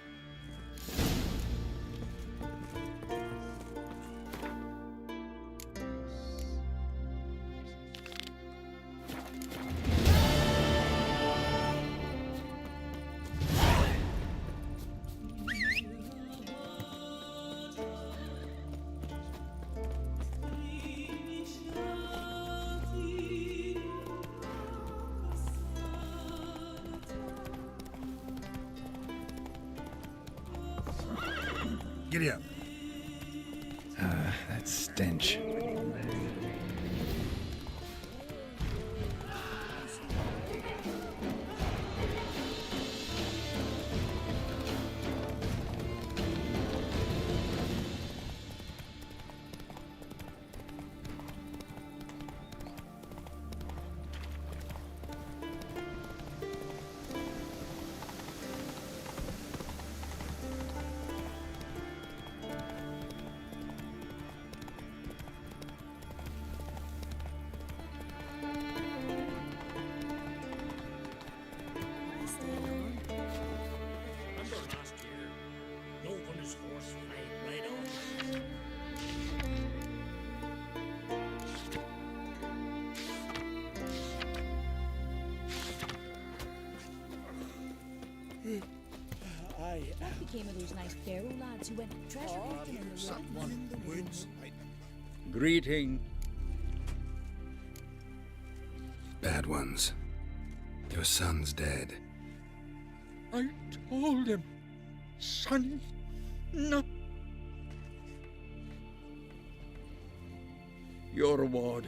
Giddy up. That stench. Remember last year? No one his horse flying right off. What became of those nice Pharaoh lads who went treasure hunting in the woods? Greeting. Bad ones. Your son's dead. I told him, son, no. Your reward